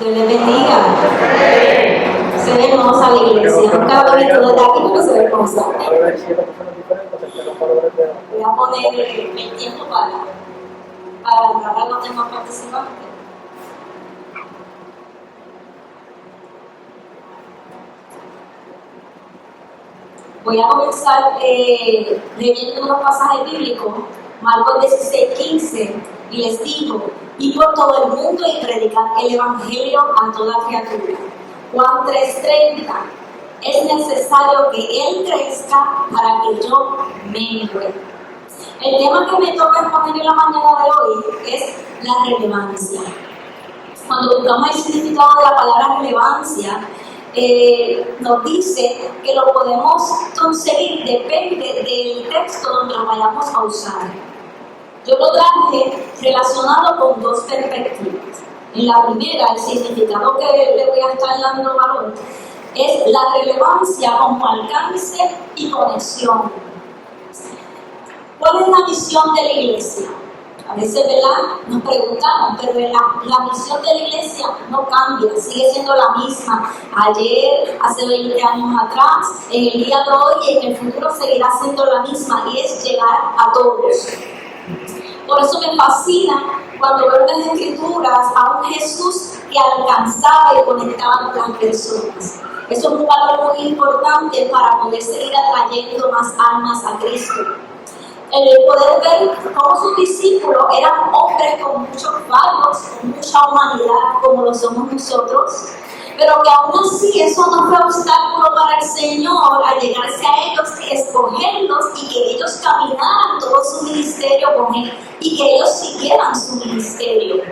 Dios les bendiga. Se ve hermosa la iglesia. Nunca lo he visto desde aquí, pero se ve hermosa. Voy a poner el tiempo para entrar a los demás participantes. Voy a comenzar leyendo unos pasajes bíblicos, Marcos 16:15, y les digo: "Y por todo el mundo y predicar el evangelio a toda criatura". Juan 3:30, "Es necesario que Él crezca para que yo mengue". El tema que me toca exponer en la mañana de hoy es la relevancia. Cuando buscamos el significado de la palabra relevancia, nos dice que lo podemos conseguir, depende del texto donde lo vayamos a usar. Yo lo traje relacionado con dos perspectivas. En la primera, el significado que le voy a estar dando valor es la relevancia como alcance y conexión. ¿Cuál es la misión de la iglesia? A veces, ¿verdad?, nos preguntamos, pero la misión de la iglesia no cambia, sigue siendo la misma. Ayer, hace 20 años atrás, en el día de hoy y en el futuro seguirá siendo la misma, y es llegar a todos. Por eso me fascina cuando veo en las Escrituras a un Jesús que alcanzaba y conectaba con las personas. Eso es un valor muy importante para poder seguir atrayendo más almas a Cristo. El poder ver cómo sus discípulos eran hombres con muchos fallos, con mucha humanidad, como lo somos nosotros, pero que aún así eso no fue obstáculo para el Señor al llegarse a ellos, escogerlos y que ellos caminaran todo su ministerio con Él y que ellos siguieran su ministerio.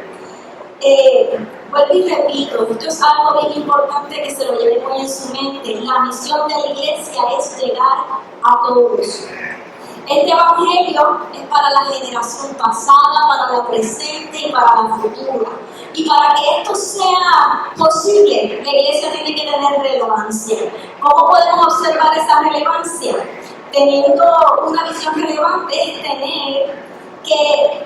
Vuelvo y repito, esto es algo bien importante que se lo lleven en su mente. La misión de la iglesia es llegar a todos. Este evangelio es para la generación pasada, para la presente y para la futura. Y para que esto sea posible, la iglesia tiene que tener relevancia. ¿Cómo podemos observar esa relevancia? Teniendo una visión relevante es tener que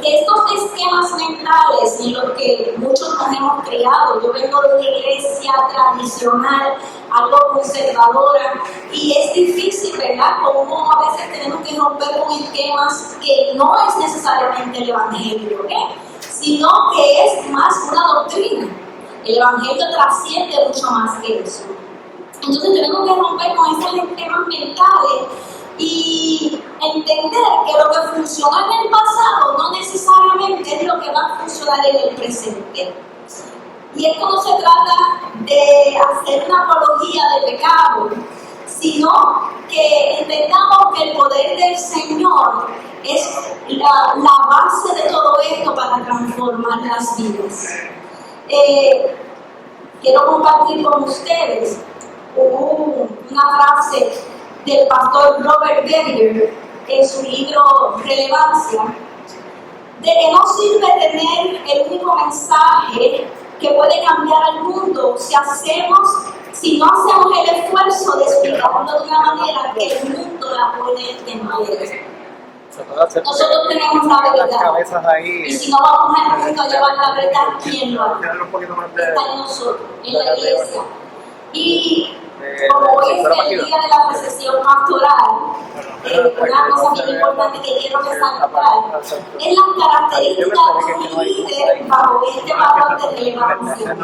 estos esquemas mentales en los que muchos nos hemos criado, yo vengo de una iglesia tradicional, algo conservadora, y es difícil, ¿verdad?, como a veces tenemos que romper con esquemas que no es necesariamente el evangelio, sino que es más una doctrina. El evangelio trasciende mucho más que eso. Entonces tenemos que romper con estos esquemas mentales y entender que lo que funcionó en el pasado no necesariamente es lo que va a funcionar en el presente. Y esto no se trata de hacer una apología de pecado, sino que entendamos que el poder del Señor es la base de todo esto para transformar las vidas. Quiero compartir con ustedes una frase del pastor Robert Berger en su libro Relevancia, de que no sirve tener el único mensaje que puede cambiar al mundo si no hacemos el esfuerzo de explicarlo de una manera que el mundo la puede entender. Nosotros tenemos la verdad, y si no vamos al mundo a llevar la verdad, ¿quién lo hará? Está en nosotros, en la iglesia. Y como hoy es el día de la recesión pastoral, una cosa bien importante que quiero resaltar es la característica de un líder bajo este valor de relevancia.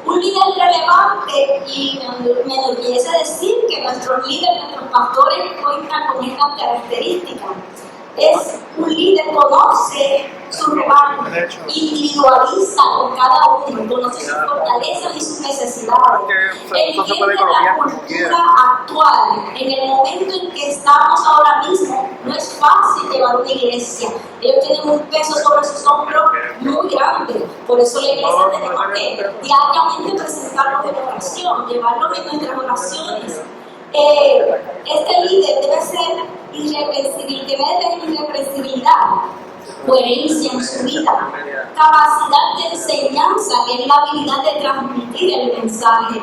Un líder relevante, y me enorgullece decir que nuestros líderes, nuestros pastores cuentan con estas características. Es un líder que conoce su rebaño, individualiza con cada uno, conoce sus fortalezas y sus necesidades. Entiende la cultura actual. En el momento en que estamos ahora mismo, no es fácil llevar una iglesia. Ellos tienen un peso sobre sus hombros muy grande. Por eso la iglesia tenemos que diariamente presentarlos en oración, llevarlos en nuestras oraciones. Este líder debe ser irrepresible, tener irrepresibilidad, coherencia en su vida, capacidad de enseñanza, que es la habilidad de transmitir el mensaje,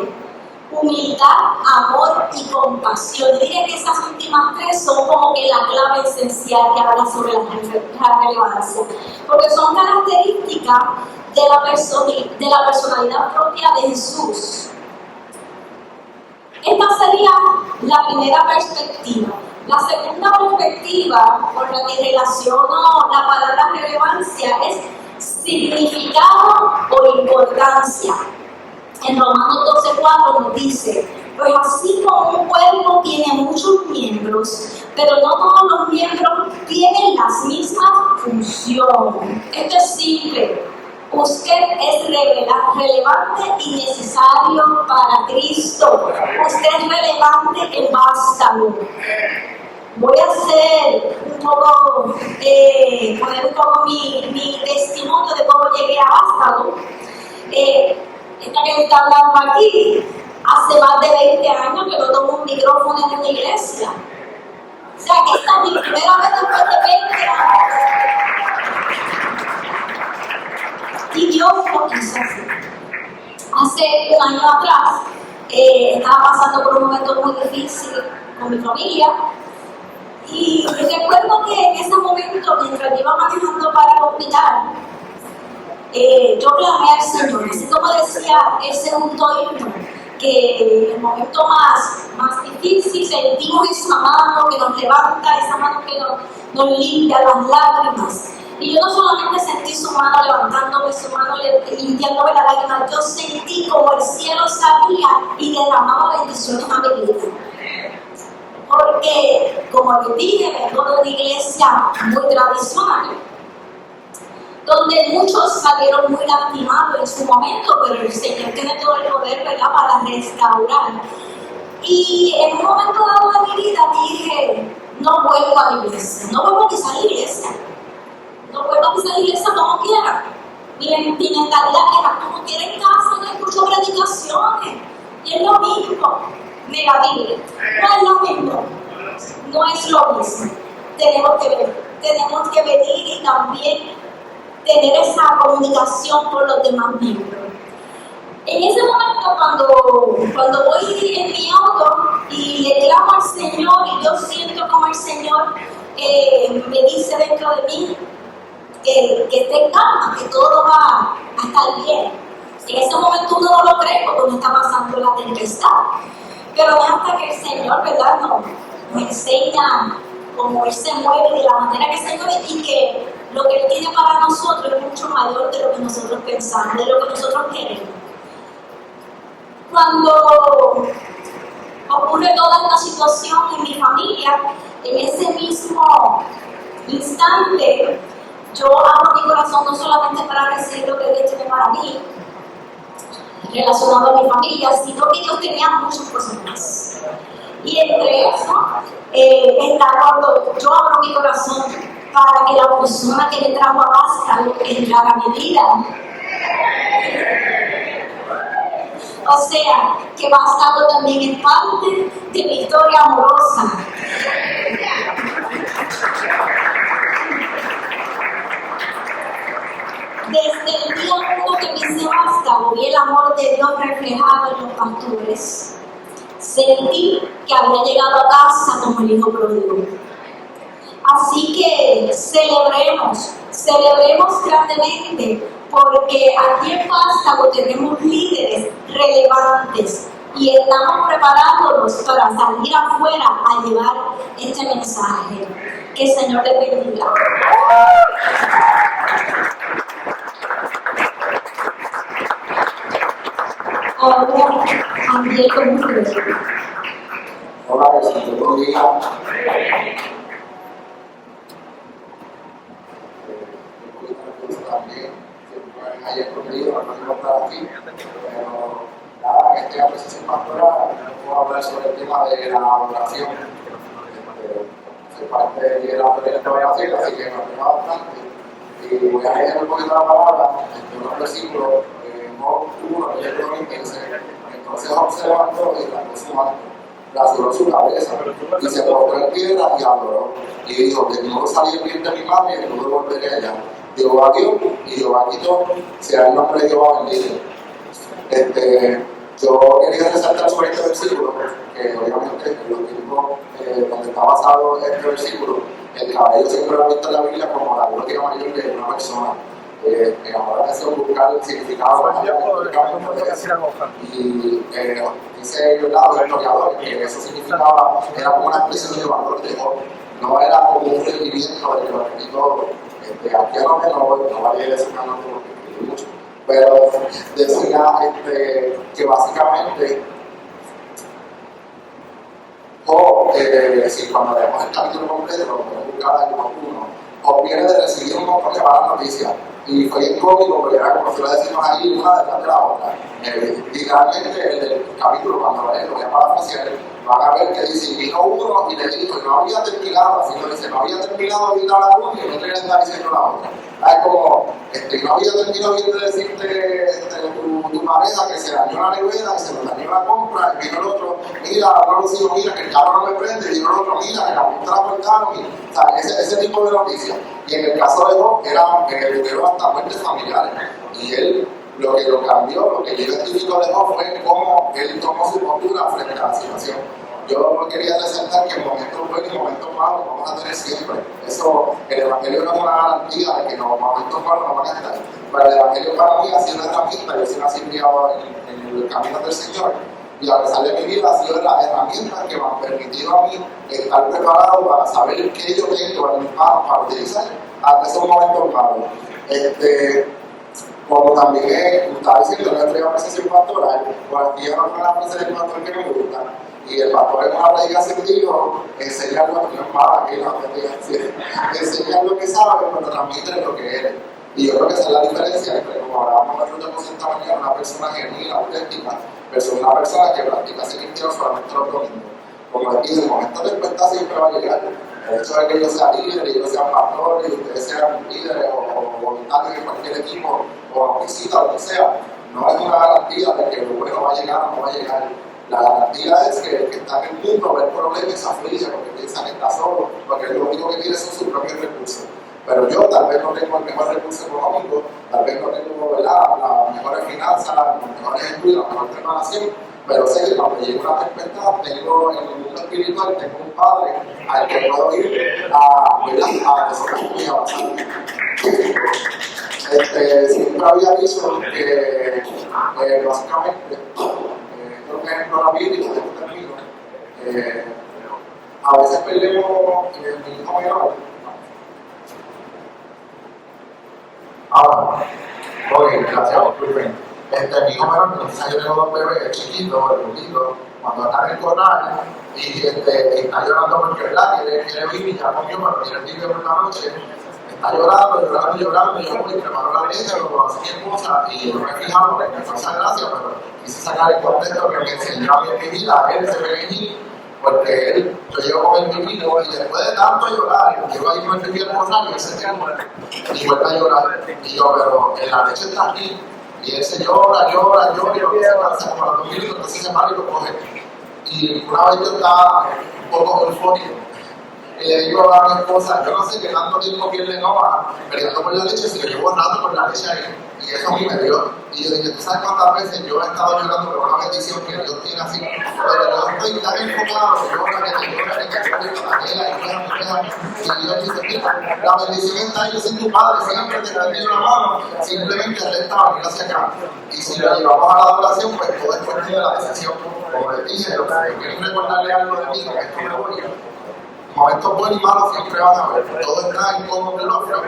humildad, amor y compasión. Yo diría que esas últimas tres son como que la clave esencial que habla sobre la relevancia, porque son características de la personalidad propia de Jesús. Esta sería la primera perspectiva. La segunda perspectiva con la que relaciono la palabra relevancia es significado o importancia. En Romanos 12:4 nos dice: pues así como un cuerpo tiene muchos miembros, pero no todos los miembros tienen las mismas funciones. Esto es simple. Usted es relevante y necesario para Cristo. Usted es relevante en Vástago. Voy a hacer poner un poco mi testimonio de cómo llegué a Vástago. Esta que está hablando aquí, hace más de 20 años que no tomo un micrófono en una iglesia. O sea que esta es mi primera vez después de 20 años. Y Dios lo quiso así. Hace un año atrás, estaba pasando por un momento muy difícil con mi familia. Y recuerdo que en ese momento, mientras iba manejando para el hospital, yo clamé al Señor, así como decía el segundo himno, que en el momento más difícil sentimos esa mano que nos levanta, esa mano que nos limpia las lágrimas. Y yo no solamente sentí su mano levantándome, su mano limpiándome las lágrimas, yo sentí como el cielo sabía y derramaba bendiciones a mi vida. Porque, como les dije, vengo de una iglesia muy tradicional, donde muchos salieron muy lastimados en su momento, pero el Señor tiene todo el poder, ¿verdad?, para restaurar. Y en un momento dado de mi vida dije: no vuelvo a la iglesia, no vuelvo a pisar la iglesia, no vuelvo a pisar la iglesia como quiera. Mi mentalidad era: como quiera en casa, no escucho predicaciones, y es lo mismo, negativo, no es lo mismo, no es lo mismo. Tenemos que venir y también tener esa comunicación con los demás miembros. En ese momento, cuando voy en mi auto y le clamo al Señor, y yo siento como el Señor me dice dentro de mí que esté en calma, que todo va a estar bien. En ese momento uno no lo cree porque uno está pasando la tempestad, pero es hasta que el Señor, ¿verdad?, nos enseña cómo Él se mueve, de la manera que se mueve, y que lo que Él tiene para nosotros es mucho mayor de lo que nosotros pensamos, de lo que nosotros queremos. Cuando ocurre toda esta situación en mi familia, en ese mismo instante, yo abro mi corazón no solamente para recibir lo que Dios tiene para mí, relacionado a mi familia, sino que Dios tenía muchas cosas más. Y entre eso, está cuando yo abro mi corazón para que la persona que me trajo a Vástago entrara a mi vida. O sea, que Vástago también es parte de mi historia amorosa. Desde el día 1 que me hice Vástago, vi el amor de Dios reflejado en los pastores. Sentí que había llegado a casa como el hijo pródigo. Así que celebremos grandemente, porque aquí en Vástago tenemos líderes relevantes y estamos preparándonos para salir afuera a llevar este mensaje. Que el Señor te bendiga. Ahora, Andrés, ¿cómo te ves? Hola, que se te bendiga. También, ayer conmigo, no iba a estar aquí, pero nada, en este año pastoral, puedo hablar sobre el tema de la oración. Soy parte de la autoridad que voy a hacer, así que me apena bastante. Y voy a leer un poquito la palabra, en unos versículos, no uno, que yo creo que pensé. Entonces observando y la persona rasuró su cabeza y se postró en tierra y adoró. Y dijo: que no salí bien de mi madre y no me volveré allá. Jehová dio y Jehová quitó, sea el nombre de Jehová bendito. Yo quería resaltar sobre este versículo, que obviamente lo mismo donde está basado este versículo, el cabello siempre lo ha visto en la Biblia como la gloria mayor de una persona. Me llamó la atención buscar el significado más allá de eso. Y dice los historiadores que eso significaba, era como una expresión de valor de Job, no era como un rendimiento de que lo repito todo. Aquí no va a ir ese canal mucho, pero decía que básicamente Job, si cuando leemos el capítulo completo, lo podemos buscar ahí más uno, Job viene de recibir un montón de malas noticias. Y fue incómodo porque era como si lo decimos ahí una detrás de la otra. Literalmente el capítulo, cuando lo voy a parafrasear, van a ver que dice, vino uno y le dijo, no había terminado, así lo dice, no había terminado de ir a la luz y el otro le está diciendo la otra. Es como, no había terminado de decirte tu pareja que se dañó la nevera y se nos dañó la compra, y vino el otro, mira, uno los hijos, mira, que el carro no me prende, y vino el otro, mira, que la compra la cortaron, o sea, ese tipo de noticias. Y en el caso de Job, tuvieron hasta muertes familiares, y él, lo que lo cambió, lo que yo identifico de Job fue cómo él tomó su postura frente a la situación. Yo quería resaltar que momentos buenos y momentos malos vamos a tener siempre. Eso, el Evangelio no es una garantía de que los momentos malos no van a estar. Pero el Evangelio para mí ha sido una herramienta, yo soy así criado en el camino del Señor. Y a pesar de mi vida ha sido las herramientas que me han permitido a mí estar preparado para saber qué yo tengo en mis manos para utilizar ante esos momentos malos. Como también estaba diciendo, no estoy a presión pastoral, por aquí hay una frase del pastor que me gusta, y el pastor en una predicación dijo, enseñar lo que no es malo, aquí no enseñar lo que sabe, pero transmitir lo que eres. Y yo creo que esa es la diferencia entre, como hablábamos en el esta mañana, una persona genuina, auténtica, versus una persona que practica ser cristiano solamente los domingos. Como les dije, el momento de despertar siempre va a llegar. El hecho de que yo sea líder, y yo sea pastor, y ustedes sean líderes o voluntarios en cualquier equipo, o visita, lo que sea, no es una garantía de que lo bueno va a llegar o no va a llegar. La garantía es que el que está en el mundo ve el problema y se aflige porque piensa que está solo, porque lo único que tiene son sus propios recursos. Pero yo tal vez no tengo el mejor recurso económico, tal vez no tengo las mejores finanzas, los mejores estudios, la mejor preparación, pero sé que cuando llegue una tempestad, tengo en el mundo espiritual, tengo un padre al que puedo ir a resolver y avanzar. Siempre había dicho que básicamente, creo que es lo bíblico de este término, a veces perdemos mi hijo menor. Ahora, gracias, Rubén. Mi hijo menor, entonces yo tengo dos bebés chiquitos, hermanitos, cuando están en el corral y está llorando porque quiere vivir y ya comió, pero quiere vivir por la noche. Está llorando, yo voy y preparo la leche, lo hace mi esposa y yo me he fijado porque me causa gracia, pero quise sacar el contexto que me enseñó a mi vida, a él, ese pequeñín, porque él, yo llego con el pipito y después de tanto llorar, llego ahí con el pipito al corral y él se muere y vuelve a llorar. Y yo, pero la leche está aquí. Y él se llora, y lo que se pasa como a los 2 minutos, entonces se para y lo coge. Y una vez yo estaba un poco eufórico, y le digo a mi esposa, yo no sé qué tanto tiempo pierde Noah peleando por la leche, si lo llevo rato por la leche ahí. Y eso a mí me dio. Y yo dije, ¿tú sabes cuántas veces yo he estado llorando por una bendición que Dios tiene así? Pero yo estoy tan enfocado, yo y Dios dice, mira, la bendición está ahí, yo soy tu padre, siempre te he tendido la mano, simplemente él estaba mirando hacia acá. Y si lo llevamos a la adoración, pues todo es cuestión de la decisión. Como les dije, yo quiero recordarle algo de mí, que esto me voy. Momentos buenos y malos siempre van a haber, todo está en cómo me lo hacemos.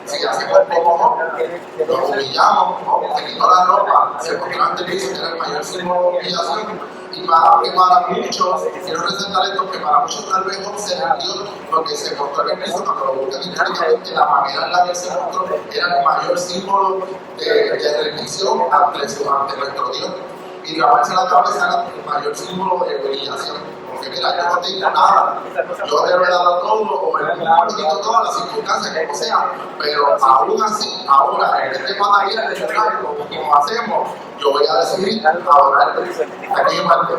Si hacemos como nos humillamos, se quitó la ropa, se pone ante el piso, tiene el mayor símbolo de humillación. Y para muchos, quiero resaltar esto, que para muchos tal vez no se rindió porque se mostró en Cristo, cuando lo buscan históricamente, la manera en la que se mostró era el mayor símbolo de rendición ante nuestro Dios. Y grabarse la cabeza era el mayor símbolo de humillación. Porque mira, yo no tengo nada, yo le he dado todo, o el mundo quito todas las circunstancias, como sea, pero aún así, ahora, en este batallero necesario, como hacemos, yo voy a decidir adorar aquí en Marco.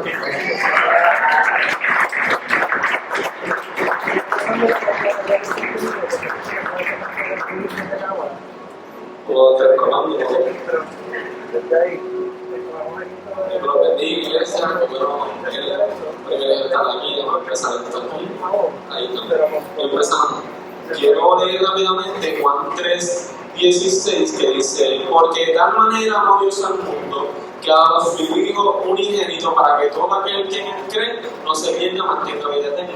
Puedo estar comando, Que lo bendiga, iglesia, que bueno, privilegio estar aquí, vamos a empezar esto aquí. Ahí está. Empezamos. Quiero leer rápidamente Juan 3:16, que dice: porque de tal manera amó Dios al mundo, que ha dado a su Hijo unigénito, para que todo aquel que en él cree no se pierda, mas tenga vida eterna.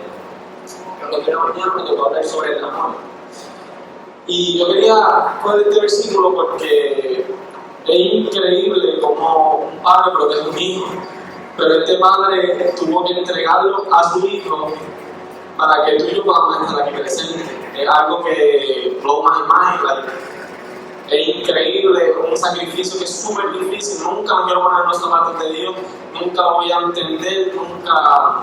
Lo que mañana me tocó hablar sobre el amor. Y yo quería coger este versículo porque es increíble como un padre protege a un hijo, pero este padre tuvo que entregarlo a su hijo para que tú y yo podamos estar aquí presentes. Es algo que blow my mind, like, es increíble, un sacrificio que es súper difícil. Nunca me quiero poner en los zapatos de Dios, nunca lo voy a entender, nunca.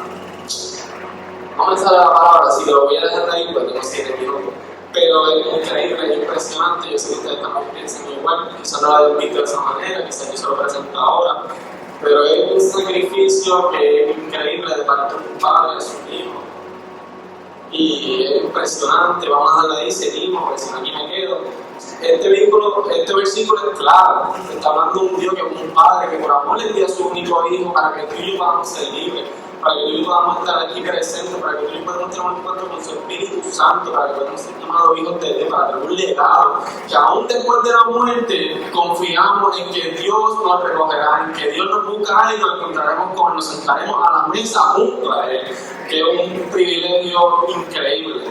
No me sale la palabra, si lo voy a dejar ahí porque no sé de minutos. Pero es increíble, es impresionante. Yo sé que ustedes también piensan igual, quizás no lo hayan visto de esa manera, quizás yo se lo presento ahora. Pero es un sacrificio que es increíble de parte de un padre a su hijo. Y es impresionante, vamos a darle ahí, seguimos, porque si no aquí me quedo. Este versículo es claro, está hablando de un Dios que es un padre que por amor le dio a su único hijo para que tú y yo podamos ser libres, para que tú y yo podamos estar aquí presentes, para que tú y yo podamos tener un encuentro con su Espíritu Santo, para que podamos ser llamados hijos de Dios, para tener un legado, que aún después de la muerte confiamos en que Dios nos recogerá, en que Dios nos buscará y nos encontraremos con él, nos sentaremos a la mesa junto a él, que es un privilegio increíble.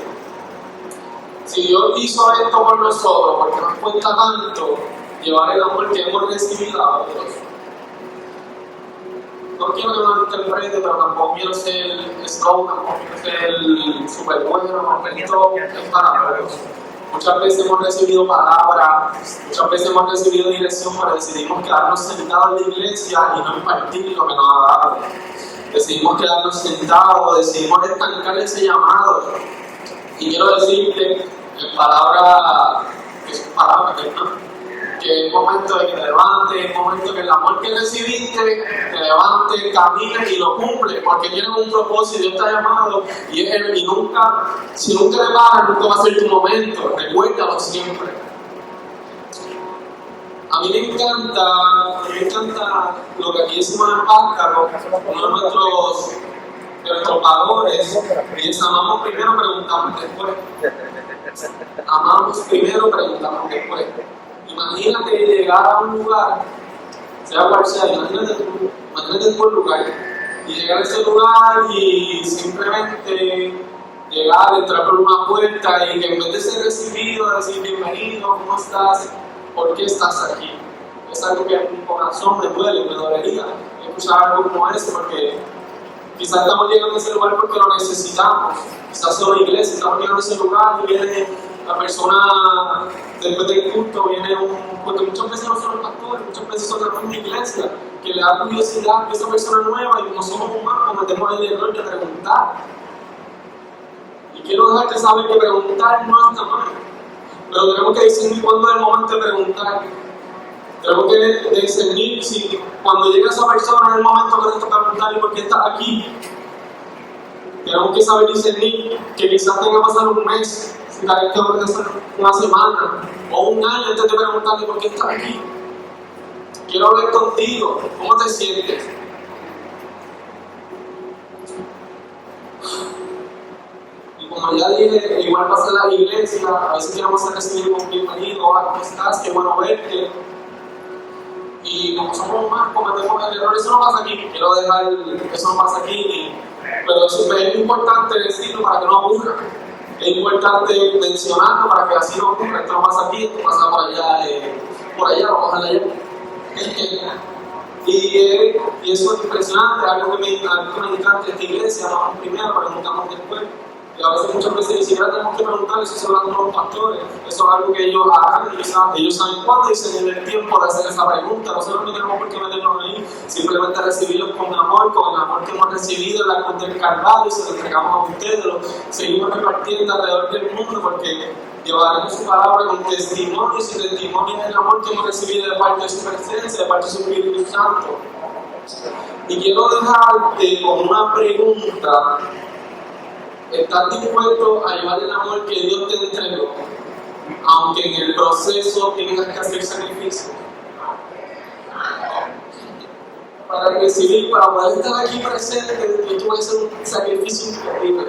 Si Dios hizo esto por nosotros, porque nos cuesta tanto llevar el amor que hemos recibido a otros. No quiero que me malinterprete, pero tampoco quiero ser scout, tampoco quiero ser súper bueno, esto es para todos. Muchas veces hemos recibido palabras, muchas veces hemos recibido dirección, pero decidimos quedarnos sentados en la iglesia y no impartir lo que nos ha dado. Decidimos quedarnos sentados, decidimos estancar ese llamado. Y quiero decirte en palabras, que es momento de que te levantes, es momento que el amor que recibiste te levante, camine y lo cumple, porque tienes un propósito, Dios te ha llamado y es él, y nunca, si nunca le paras, nunca va a ser tu momento, recuérdalo siempre. A mí me encanta lo que aquí decimos en Páscaro, uno de nuestros valores, y es amamos primero, preguntamos después. Amamos primero, preguntamos después. Imagínate llegar a un lugar, sea cual sea, imagínate tu lugar, y llegar a ese lugar y simplemente llegar, entrar por una puerta y que en vez de ser recibido, decir bienvenido, ¿cómo estás? ¿Por qué estás aquí? Es algo que en mi corazón me duele, me dolería escuchar algo como eso, porque quizás estamos llegando a ese lugar porque lo necesitamos. Quizás sea una iglesia, estamos llegando a ese lugar y viene la persona después del culto, porque muchas veces no son los pastores, muchas veces son la misma iglesia, que le da curiosidad a esa persona nueva y como somos humanos cometemos el error de preguntar. Y quiero dejarte saber que preguntar no está mal, pero tenemos que discernir cuándo es el momento de preguntar. Tenemos que discernir si cuando llega esa persona es el momento que te toca preguntarle por qué estás aquí. Tenemos que saber discernir que quizás tenga que pasar un mes, quizás tenga que pasar una semana o un año antes de preguntarle por qué estás aquí. Quiero hablar contigo, ¿cómo te sientes? Y como ya dije, igual pasa en la iglesia, a veces queremos ser recibidos con bienvenido, ¿cómo estás? Qué bueno verte. Y como somos humanos, cometemos el error. Eso no pasa aquí, quiero dejar, eso no pasa aquí, pero es importante decirlo para que no ocurra. Es importante mencionarlo para que así no ocurra. Esto no pasa aquí, esto pasa por allá, vamos a allá. Y eso es impresionante, algo que me encanta de esta iglesia, vamos primero, preguntamos después. Y a veces, muchas veces, ni siquiera tenemos que preguntar, eso se lo dan los pastores. Eso es algo que ellos harán, ellos saben cuándo y se den el tiempo de hacer esa pregunta. Nosotros no tenemos por qué meternos ahí, simplemente recibirlos con el amor que hemos recibido en la cruz del Calvario, y se lo entregamos a ustedes, lo seguimos repartiendo alrededor del mundo, porque llevaremos su palabra con testimonio, y su testimonio es el amor que hemos recibido de parte de su presencia, de parte de su Espíritu Santo. Y quiero dejarte con una pregunta. ¿Estás dispuesto a llevar el amor que Dios te entregó, aunque en el proceso tengas que hacer sacrificio? para recibir, para poder estar aquí presente, yo tuve que hacer un sacrificio increíble.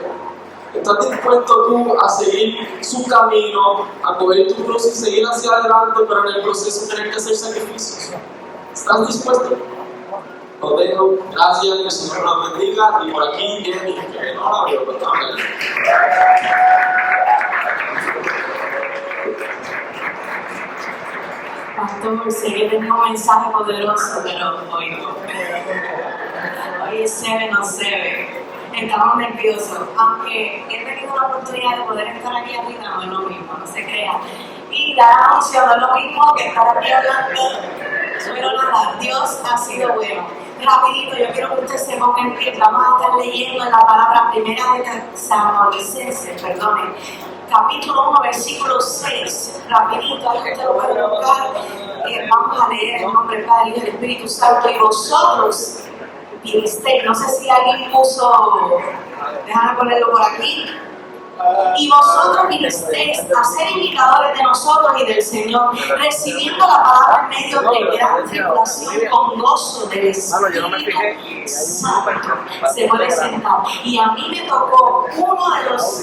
¿Estás dispuesto tú a seguir su camino, a coger tu cruz y seguir hacia adelante, pero en el proceso tener que hacer sacrificios? ¿Estás dispuesto? Lo dejo. Gracias, que el Señor nos bendiga. Y por aquí Jenny, que no la veo, pero también. Pastor, sé que tengo un mensaje poderoso, pero hoy no. Hoy es 7 o 7. Estamos nerviosos. Aunque he tenido la oportunidad de poder estar aquí arriba, no es lo mismo, no se crea. Y dar anuncio no es lo mismo que estar aquí hablando. Pero nada, Dios ha sido bueno. Rapidito, yo quiero que usted se ponga en pie. Vamos a estar leyendo la palabra primera de Tesalonicenses, perdonen. Capítulo 1, versículo 6. Rapidito, ahí usted lo puede buscar. Vamos a leer el nombre del Padre y del Espíritu Santo. Y vosotros vinisteis, no sé si alguien puso, déjame ponerlo por aquí. Y vosotros vinisteis a ser imitadores de nosotros y del Señor, recibiendo la palabra en medio de gran tribulación con gozo del Espíritu Santo. Se puede sentar. Y a mí me tocó uno de los,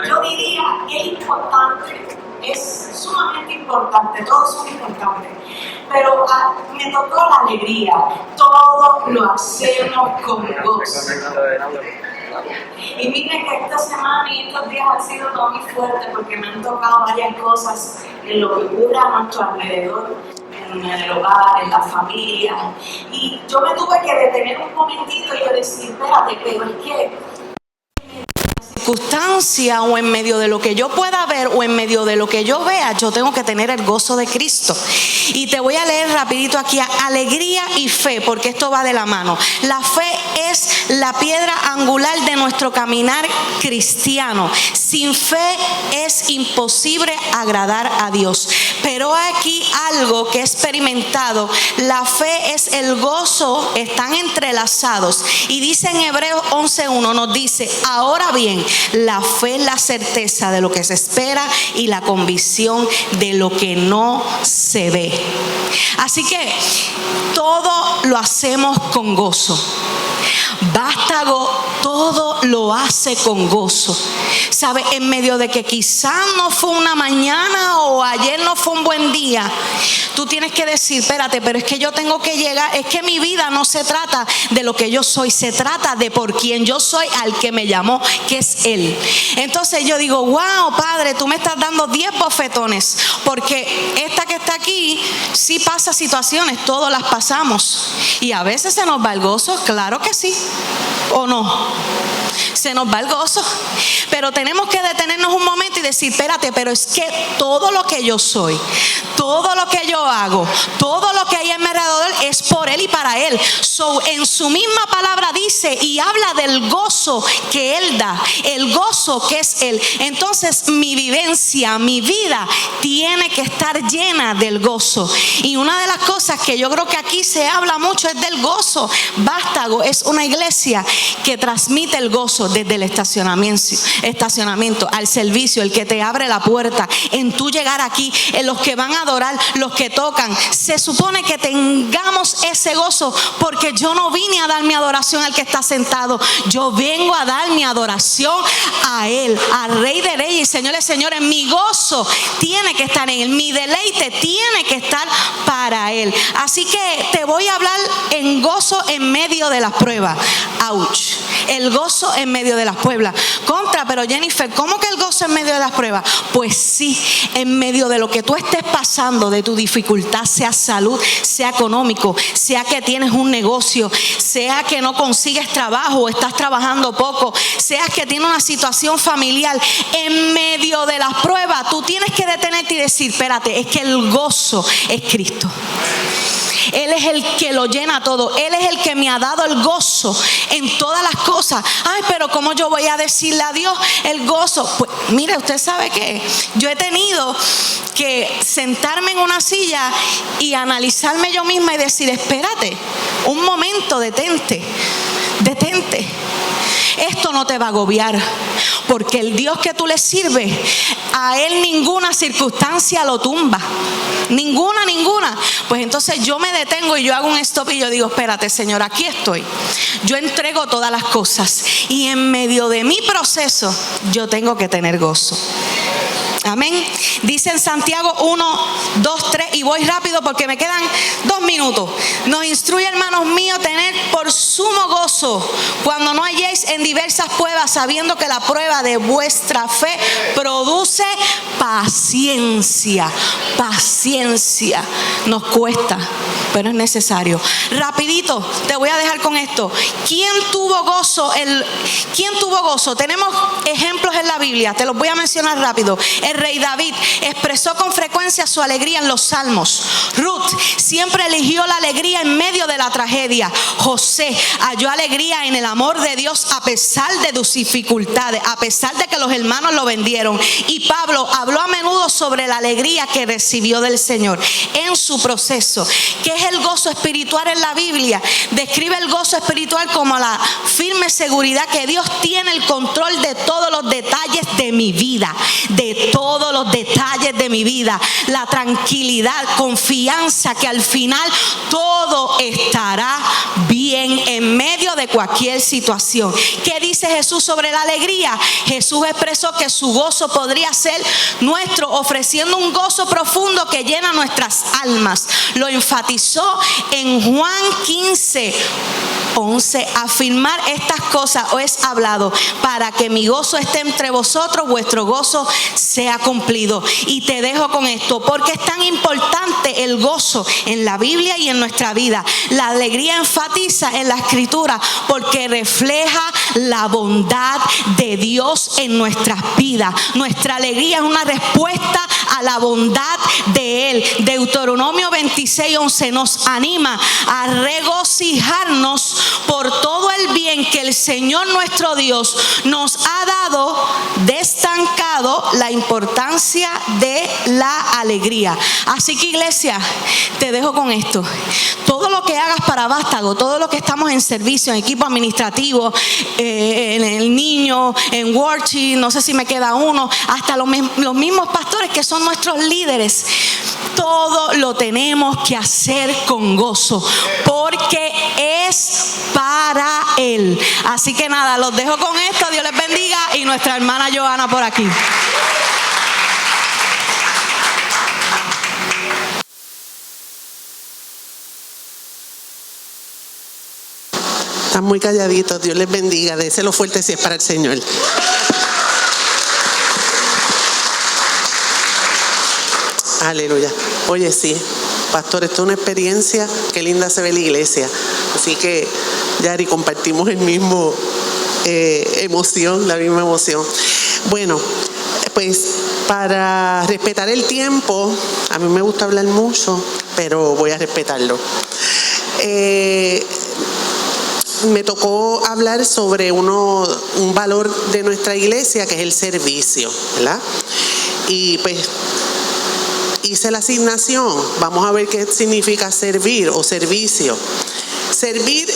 yo diría que es importante, es sumamente importante, todos son importantes. Pero me tocó la alegría. Todo lo hacemos con gozo. Y miren que esta semana y estos días han sido todo muy fuertes porque me han tocado varias cosas en lo que ocurre a nuestro alrededor, en el hogar, en la familia. Y yo me tuve que detener un momentito y yo decir, espérate, pero es que circunstancia o en medio de lo que yo pueda ver o en medio de lo que yo vea, yo tengo que tener el gozo de Cristo. Y te voy a leer rapidito aquí, alegría y fe, porque esto va de la mano. La fe es la piedra angular de nuestro caminar cristiano. Sin fe es imposible agradar a Dios. Pero aquí algo que he experimentado, la fe es el gozo, están entrelazados. Y dice en Hebreos 11:1, nos dice, ahora bien, la fe es la certeza de lo que se espera y la convicción de lo que no se ve. Así que todo lo hacemos con gozo. Vástago todo lo hace con gozo. ¿Sabe? En medio de que quizás no fue una mañana o ayer no fue un buen día, tú tienes que decir, espérate, pero es que yo tengo que llegar, es que mi vida no se trata de lo que yo soy, se trata de por quien yo soy, al que me llamó, que es Él. Entonces yo digo, wow, Padre, tú me estás dando 10 bofetones, porque esta que está aquí sí pasa situaciones, todos las pasamos. Y a veces se nos va el gozo, claro que sí, ¿o no? Se nos va el gozo. Pero tenemos que detenernos un momento y decir, espérate, pero es que todo lo que yo soy, todo lo que yo hago, todo lo que hay en mi alrededor es por Él y para Él. En su misma palabra dice y habla del gozo que Él da, el gozo que es Él. Entonces mi vivencia, mi vida tiene que estar llena del gozo. Y una de las cosas que yo creo que aquí se habla mucho es del gozo. Vástago es una iglesia que transmite el gozo desde el estacionamiento al servicio, el que te abre la puerta, en tú llegar aquí, en los que van a adorar, los que tocan. Se supone que tengamos ese gozo, porque yo no vine a dar mi adoración al que está sentado, yo vengo a dar mi adoración a Él, al Rey de Reyes y Señores, Señores. Mi gozo tiene que estar en Él, mi deleite tiene que estar para Él. Así que te voy a hablar en gozo en medio de las pruebas. Ouch. El gozo en medio de las pruebas. Pero Jennifer, ¿cómo que el gozo en medio de las pruebas? Pues sí, en medio de lo que tú estés pasando, de tu dificultad, sea salud, sea económico, sea que tienes un negocio, sea que no consigues trabajo o estás trabajando poco, sea que tienes una situación familiar, en medio de las pruebas tú tienes que detenerte y decir, espérate, es que el gozo es Cristo. Él es el que lo llena todo. Él es el que me ha dado el gozo en todas las cosas. Ay, pero ¿cómo yo voy a decirle a Dios el gozo? Pues mire, usted sabe que yo he tenido que sentarme en una silla y analizarme yo misma y decir, espérate, un momento, detente. Esto no te va a agobiar, porque el Dios que tú le sirves, a Él ninguna circunstancia lo tumba. Ninguna. Pues entonces yo me detengo y yo hago un stop y yo digo, espérate, Señor, aquí estoy. Yo entrego todas las cosas y en medio de mi proceso yo tengo que tener gozo. Amén. Dice en Santiago 1, 2, 3, y voy rápido porque me quedan 2 minutos. Nos instruye, hermanos míos, tener por sumo gozo cuando no halléis en diversas pruebas, sabiendo que la prueba de vuestra fe produce paciencia. Paciencia. Nos cuesta, pero es necesario. Rapidito, te voy a dejar con esto. ¿Quién tuvo gozo? ¿Quién tuvo gozo? Tenemos ejemplos en la Biblia, te los voy a mencionar rápido. El rey David expresó con frecuencia su alegría en los salmos. Ruth siempre eligió la alegría en medio de la tragedia. José halló alegría en el amor de Dios a pesar de sus dificultades, a pesar de que los hermanos lo vendieron. Y Pablo habló a menudo sobre la alegría que recibió del Señor en su proceso. ¿Qué es el gozo espiritual en la Biblia? Describe el gozo espiritual como la firme seguridad que Dios tiene el control de todos los detalles de mi vida, de todos los detalles de mi vida, la tranquilidad, confianza que al final todo estará bien en medio de cualquier situación. ¿Qué dice Jesús sobre la alegría? Jesús expresó que su gozo podría ser nuestro, ofreciendo un gozo profundo que llena nuestras almas. Lo enfatizó en Juan 15, 11. Afirmar estas cosas os he hablado para que mi gozo esté entre vosotros, vuestro gozo sea cumplido. Y te dejo con esto, porque es tan importante el gozo en la Biblia y en nuestra vida. La alegría enfatiza en la Escritura porque refleja la bondad de Dios en nuestras vidas. Nuestra alegría es una respuesta a la bondad de Él. Deuteronomio 26, 11 nos anima a regocijarnos por todo el bien que el Señor nuestro Dios nos ha dado, destacando la importancia de la alegría. Así que, iglesia, te dejo con esto. Todo lo que hagas para Vástago, todo lo que estamos en servicio, en equipo administrativo, en el niño, en worship, no sé si me queda uno, hasta los mismos pastores que son nuestros líderes, todo lo tenemos que hacer con gozo, porque es para Él. Así que nada, los dejo con esto. Dios les bendiga. Y nuestra hermana Joana por aquí. Están muy calladitos. Dios les bendiga. Déselo fuerte si es para el Señor. Aleluya. Oye, sí, pastor, esto es una experiencia. Qué linda se ve la iglesia. Así que, Yari, compartimos el mismo emoción, la misma emoción. Bueno, pues para respetar el tiempo, a mí me gusta hablar mucho, pero voy a respetarlo. Me tocó hablar sobre un valor de nuestra iglesia, que es el servicio, ¿verdad? Y pues hice la asignación. Vamos a ver qué significa servir o servicio. Servir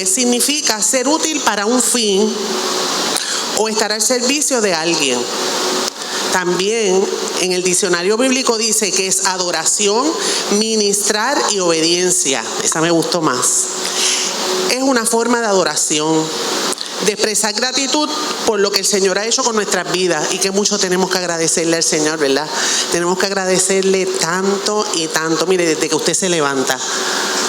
significa ser útil para un fin o estar al servicio de alguien. También en el diccionario bíblico dice que es adoración, ministrar y obediencia. Esa me gustó más. Es una forma de adoración, de expresar gratitud por lo que el Señor ha hecho con nuestras vidas, y que mucho tenemos que agradecerle al Señor, ¿verdad? Tenemos que agradecerle tanto y tanto. Mire, desde que usted se levanta,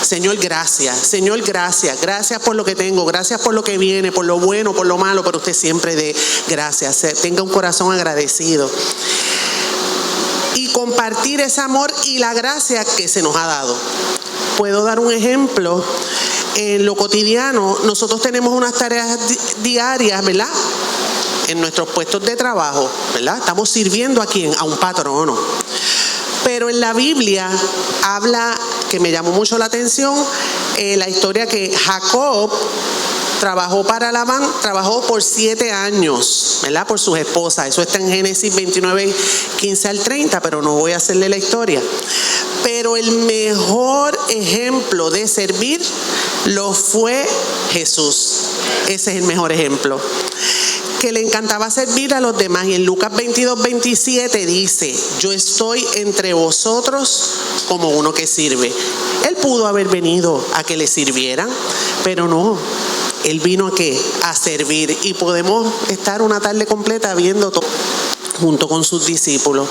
Señor, gracias. Señor, gracias. Gracias por lo que tengo, gracias por lo que viene, por lo bueno, por lo malo, pero usted siempre dé gracias. Tenga un corazón agradecido. Y compartir ese amor y la gracia que se nos ha dado. Puedo dar un ejemplo. En lo cotidiano, nosotros tenemos unas tareas diarias, ¿verdad? En nuestros puestos de trabajo, ¿verdad? Estamos sirviendo a ¿quién? A un patrono. Pero en la Biblia habla, que me llamó mucho la atención, la historia que Jacob trabajó para Labán, trabajó por 7 años, ¿verdad? Por sus esposas. Eso está en Génesis 29, 15 al 30, pero no voy a hacerle la historia. Pero el mejor ejemplo de servir lo fue Jesús. Ese es el mejor ejemplo. que le encantaba servir a los demás. Y en Lucas 22:27 dice: yo estoy entre vosotros como uno que sirve. Él pudo haber venido a que le sirvieran, pero no. Él vino ¿a qué? A servir. Y podemos estar una tarde completa viendo todo junto con sus discípulos.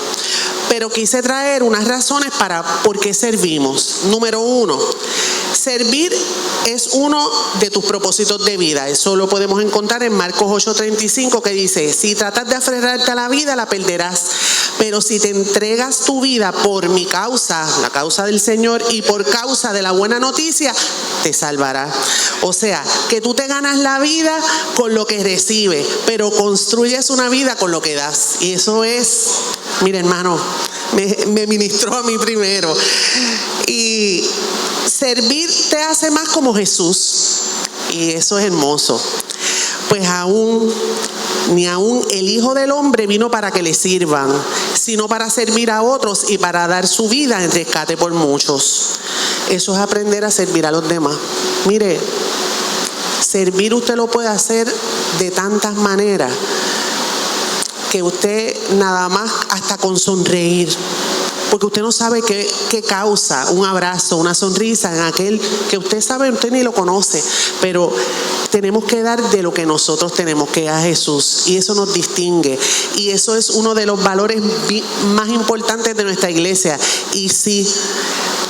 Pero quise traer unas razones para por qué servimos. Número 1, servir es uno de tus propósitos de vida. Eso lo podemos encontrar en Marcos 8:35, que dice: si tratas de aferrarte a la vida, la perderás. Pero si te entregas tu vida por mi causa, la causa del Señor, y por causa de la buena noticia, te salvará. O sea, que tú te ganas la vida con lo que recibes, pero construyes una vida con lo que das. Y eso es, mire hermano, me ministró a mí primero. Y servir te hace más como Jesús. Y eso es hermoso. Pues ni aún el Hijo del Hombre vino para que le sirvan, sino para servir a otros y para dar su vida en rescate por muchos. Eso es aprender a servir a los demás. Mire, servir usted lo puede hacer de tantas maneras, que usted nada más hasta con sonreír, porque usted no sabe qué causa un abrazo, una sonrisa en aquel que usted sabe, usted ni lo conoce, pero tenemos que dar de lo que nosotros tenemos, que es a Jesús, y eso nos distingue, y eso es uno de los valores más importantes de nuestra iglesia. Y sí,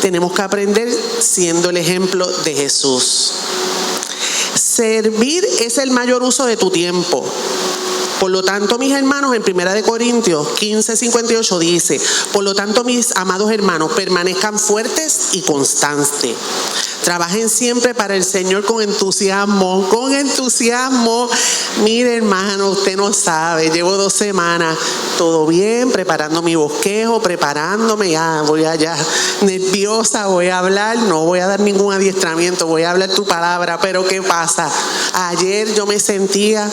tenemos que aprender siendo el ejemplo de Jesús. Servir es el mayor uso de tu tiempo. Por lo tanto, mis hermanos, en 1 Corintios 15:58 dice: por lo tanto, mis amados hermanos, permanezcan fuertes y constantes. Trabajen siempre para el Señor con entusiasmo, con entusiasmo. Mire, hermano, usted no sabe, llevo 2 semanas, todo bien, preparando mi bosquejo, preparándome, ya voy allá, nerviosa, voy a hablar, no voy a dar ningún adiestramiento, voy a hablar tu palabra. Pero ¿qué pasa? Ayer yo me sentía,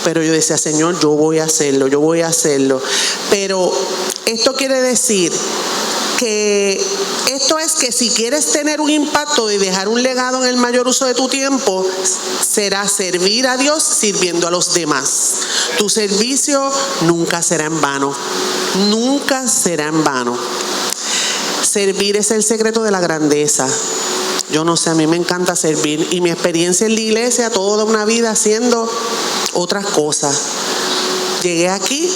pero yo decía: Señor, yo voy a hacerlo. Pero esto quiere decir que si quieres tener un impacto y dejar un legado en el mayor uso de tu tiempo, será servir a Dios sirviendo a los demás. Tu servicio nunca será en vano. Nunca será en vano. Servir es el secreto de la grandeza. Yo no sé, a mí me encanta servir, y mi experiencia en la iglesia, toda una vida haciendo otras cosas. Llegué aquí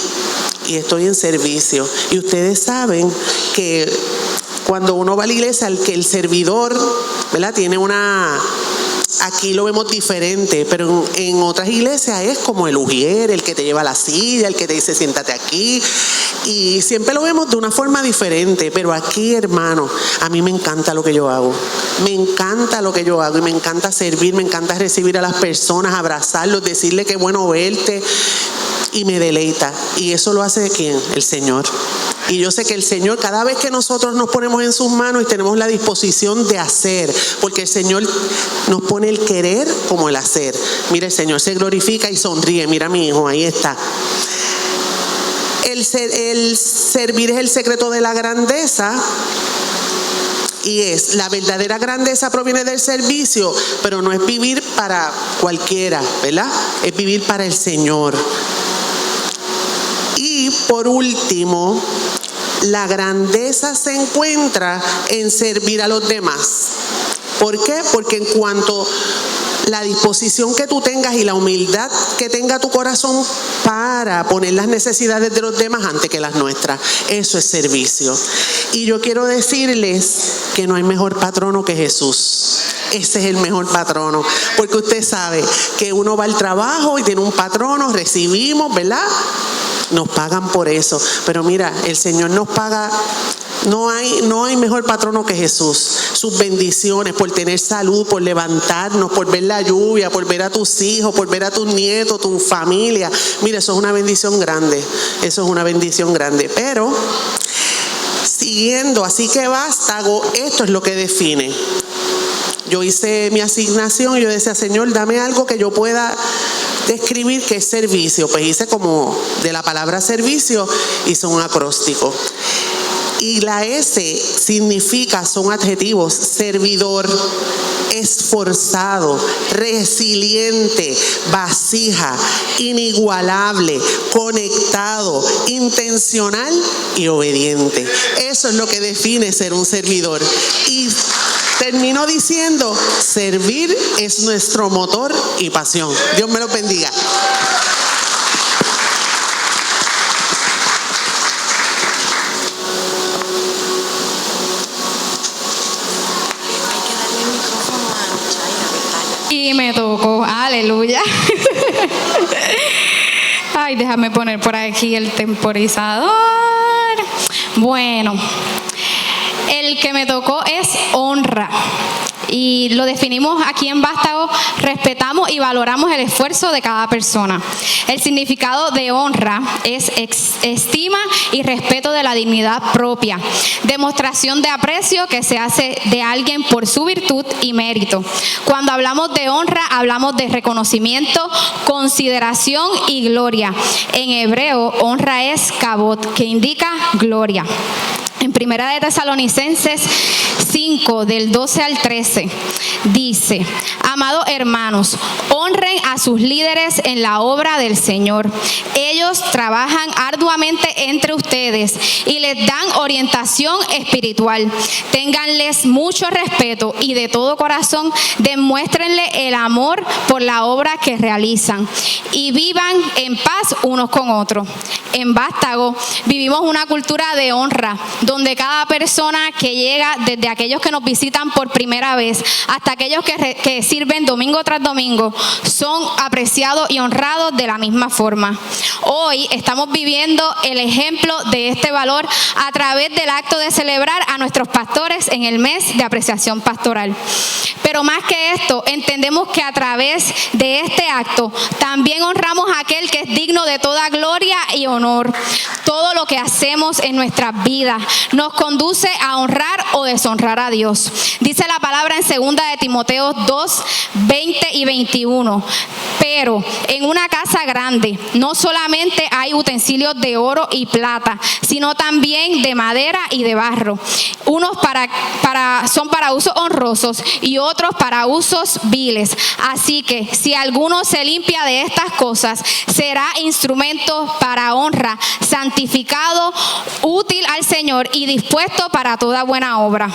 y estoy en servicio. Y ustedes saben que cuando uno va a la iglesia, el servidor, ¿verdad?, tiene aquí lo vemos diferente, pero en otras iglesias es como el ujier, el que te lleva a la silla, el que te dice siéntate aquí, y siempre lo vemos de una forma diferente. Pero aquí, hermano, a mí me encanta lo que yo hago, y me encanta servir, me encanta recibir a las personas, abrazarlos, decirle qué bueno verte, y me deleita. Y eso lo hace ¿quién? El Señor. Y yo sé que el Señor, cada vez que nosotros nos ponemos en sus manos y tenemos la disposición de hacer, porque el Señor nos pone el querer como el hacer. Mira, el Señor se glorifica y sonríe. Mira a mi hijo, ahí está. El servir es el secreto de la grandeza. Y la verdadera grandeza proviene del servicio, pero no es vivir para cualquiera, ¿verdad? Es vivir para el Señor. Y por último, la grandeza se encuentra en servir a los demás. ¿Por qué? Porque en cuanto la disposición que tú tengas y la humildad que tenga tu corazón para poner las necesidades de los demás antes que las nuestras, eso es servicio. Y yo quiero decirles que no hay mejor patrono que Jesús. Ese es el mejor patrono, porque usted sabe que uno va al trabajo y tiene un patrono, recibimos, ¿verdad? Nos pagan por eso. Pero mira, el Señor nos paga. No hay mejor patrono que Jesús. Sus bendiciones por tener salud, por levantarnos, por ver la lluvia, por ver a tus hijos, por ver a tus nietos, tu familia. Mira, eso es una bendición grande. Eso es una bendición grande. Pero siguiendo, así que vástago, esto es lo que define. Yo hice mi asignación y yo decía: Señor, dame algo que yo pueda describir que es servicio. Pues hice como de la palabra servicio, hice un acróstico. Y la S significa, son adjetivos: servidor, esforzado, resiliente, vasija, inigualable, conectado, intencional y obediente. Eso es lo que define ser un servidor. Y termino diciendo, servir es nuestro motor y pasión. Dios me lo bendiga. Y me tocó, aleluya. Ay, déjame poner por aquí el temporizador. Bueno, el que me tocó es honra. Y lo definimos aquí en Vástago: respetamos y valoramos el esfuerzo de cada persona. El significado de honra es estima y respeto de la dignidad propia, demostración de aprecio que se hace de alguien por su virtud y mérito. Cuando hablamos de honra, hablamos de reconocimiento, consideración y gloria. En hebreo, honra es kabod, que indica gloria. En Primera de Tesalonicenses 5, del 12 al 13, dice: amados hermanos, honren a sus líderes en la obra del Señor. Ellos trabajan arduamente entre ustedes y les dan orientación espiritual. Ténganles mucho respeto y de todo corazón demuéstrenle el amor por la obra que realizan y vivan en paz unos con otros. En Vástago vivimos una cultura de honra, donde cada persona que llega, desde aquellos que nos visitan por primera vez hasta aquellos que sirven domingo tras domingo, son apreciados y honrados de la misma forma. Hoy estamos viviendo el ejemplo de este valor a través del acto de celebrar a nuestros pastores en el mes de apreciación pastoral. Pero más que esto, entendemos que a través de este acto también honramos a aquel que es digno de toda gloria y honor. Todo lo que hacemos en nuestras vidas nos conduce a honrar o deshonrar a Dios. Dice la palabra en 2 de Timoteo 2, 20 y 21. Pero en una casa grande no solamente hay utensilios de oro y plata, sino también de madera y de barro. Unos son para usos honrosos y otros para usos viles. Así que si alguno se limpia de estas cosas, será instrumento para honra, santificado, útil al Señor y dispuesto para toda buena obra.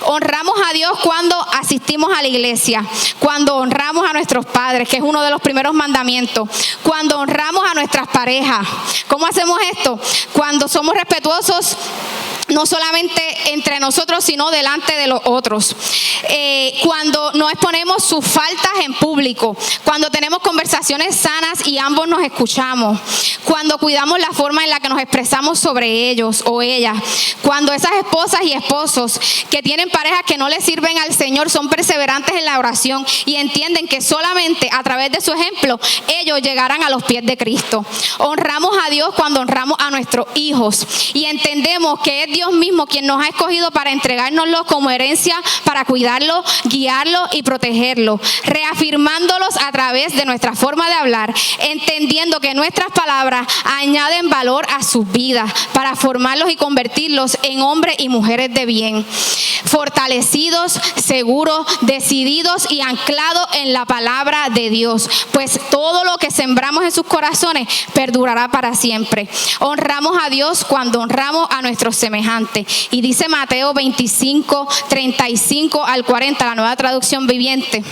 Honramos a Dios cuando asistimos a la iglesia, cuando honramos a nuestros padres, que es uno de los primeros mandamientos, cuando honramos a nuestras parejas. ¿Cómo hacemos esto? Cuando somos respetuosos, no solamente entre nosotros, sino delante de los otros. Cuando no exponemos sus faltas en público, cuando tenemos conversaciones sanas y ambos nos escuchamos, cuando cuidamos la forma en la que nos expresamos sobre ellos o ellas, cuando esas esposas y esposos que tienen parejas que no les sirven al Señor son perseverantes en la oración y entienden que solamente a través de su ejemplo ellos llegarán a los pies de Cristo. Honramos a Dios cuando honramos a nuestros hijos y entendemos que es Dios mismo quien nos ha escogido para entregárnoslos como herencia, para cuidarlos, guiarlos y protegerlos, reafirmándolos a través de nuestra forma de hablar, entendiendo que nuestras palabras añaden valor a sus vidas para formarlos y convertirlos en hombres y mujeres de bien, fortalecidos, seguros, decididos y anclados en la palabra de Dios, pues todo lo que sembramos en sus corazones perdurará para siempre. Honramos a Dios cuando honramos a nuestros semejantes. Y dice Mateo 25, 35 al 40, la Nueva Traducción Viviente.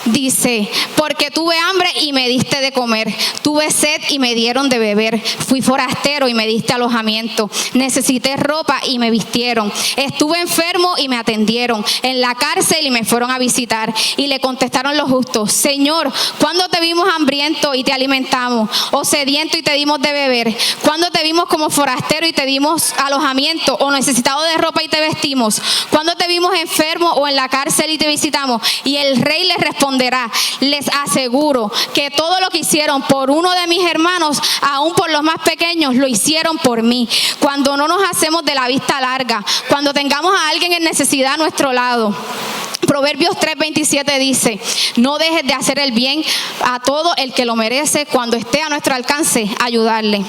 Dice: porque tuve hambre y me diste de comer, tuve sed y me dieron de beber, fui forastero y me diste alojamiento, necesité ropa y me vistieron, estuve enfermo y me atendieron, en la cárcel y me fueron a visitar. Y le contestaron los justos: Señor, ¿cuándo te vimos hambriento y te alimentamos, o sediento y te dimos de beber? ¿Cuándo te vimos como forastero y te dimos alojamiento, o necesitado de ropa y te vestimos? ¿Cuándo te vimos enfermo o en la cárcel y te visitamos? Y el rey les responderá: les aseguro que todo lo que hicieron por uno de mis hermanos, aún por los más pequeños, lo hicieron por mí. Cuando no nos hacemos de la vista larga, cuando tengamos a alguien en necesidad a nuestro lado. Proverbios 3:27 dice: no dejes de hacer el bien a todo el que lo merece, cuando esté a nuestro alcance ayudarle.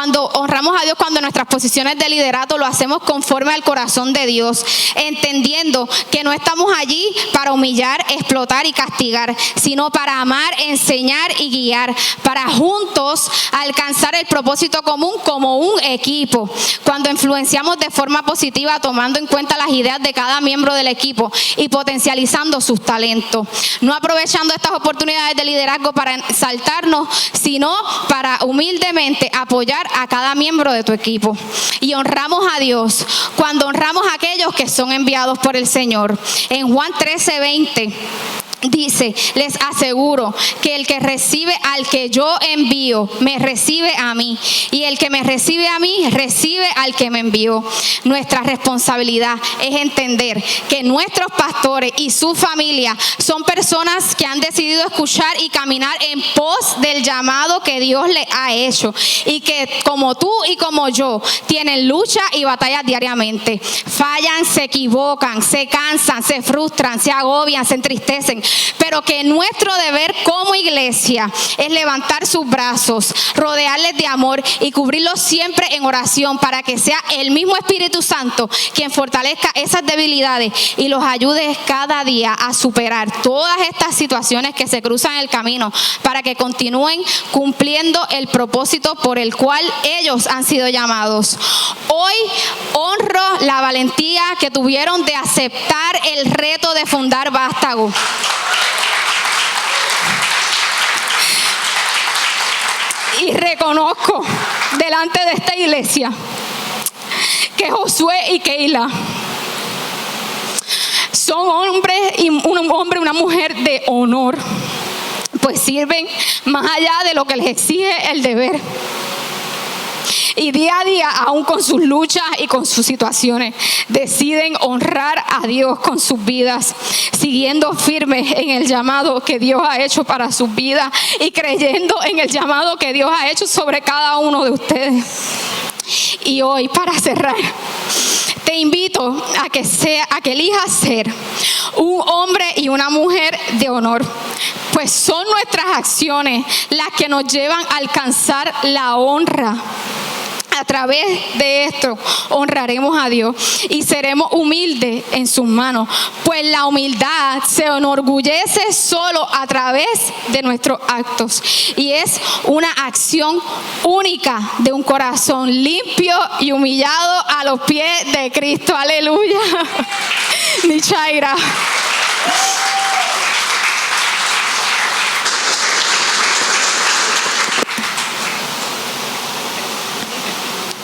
Cuando honramos a Dios, cuando en nuestras posiciones de liderato lo hacemos conforme al corazón de Dios, entendiendo que no estamos allí para humillar, explotar y castigar, sino para amar, enseñar y guiar, para juntos alcanzar el propósito común como un equipo. Cuando influenciamos de forma positiva, tomando en cuenta las ideas de cada miembro del equipo y potencializando sus talentos, no aprovechando estas oportunidades de liderazgo para exaltarnos, sino para humildemente apoyar a cada miembro de tu equipo. Y honramos a Dios cuando honramos a aquellos que son enviados por el Señor. En Juan 13:20 dice: les aseguro que el que recibe al que yo envío, me recibe a mí, y el que me recibe a mí, recibe al que me envió. Nuestra responsabilidad es entender que nuestros pastores y su familia son personas que han decidido escuchar y caminar en pos del llamado que Dios les ha hecho, y que como tú y como yo tienen lucha y batallas diariamente. Fallan, se equivocan, se cansan, se frustran, se agobian, se entristecen, pero que nuestro deber como iglesia es levantar sus brazos, rodearles de amor y cubrirlos siempre en oración, para que sea el mismo Espíritu Santo quien fortalezca esas debilidades y los ayude cada día a superar todas estas situaciones que se cruzan en el camino, para que continúen cumpliendo el propósito por el cual ellos han sido llamados. Hoy honro la valentía que tuvieron de aceptar el reto de fundar Vástago. Y reconozco delante de esta iglesia que Josué y Keila son hombres y un hombre y una mujer de honor, pues sirven más allá de lo que les exige el deber. Y día a día, aún con sus luchas y con sus situaciones, deciden honrar a Dios con sus vidas, siguiendo firmes en el llamado que Dios ha hecho para sus vidas y creyendo en el llamado que Dios ha hecho sobre cada uno de ustedes. Y hoy, para cerrar, te invito a que elijas ser un hombre y una mujer de honor, pues son nuestras acciones las que nos llevan a alcanzar la honra. A través de esto honraremos a Dios y seremos humildes en sus manos, pues la humildad se enorgullece solo a través de nuestros actos, y es una acción única de un corazón limpio y humillado a los pies de Cristo. Aleluya. Nichaira.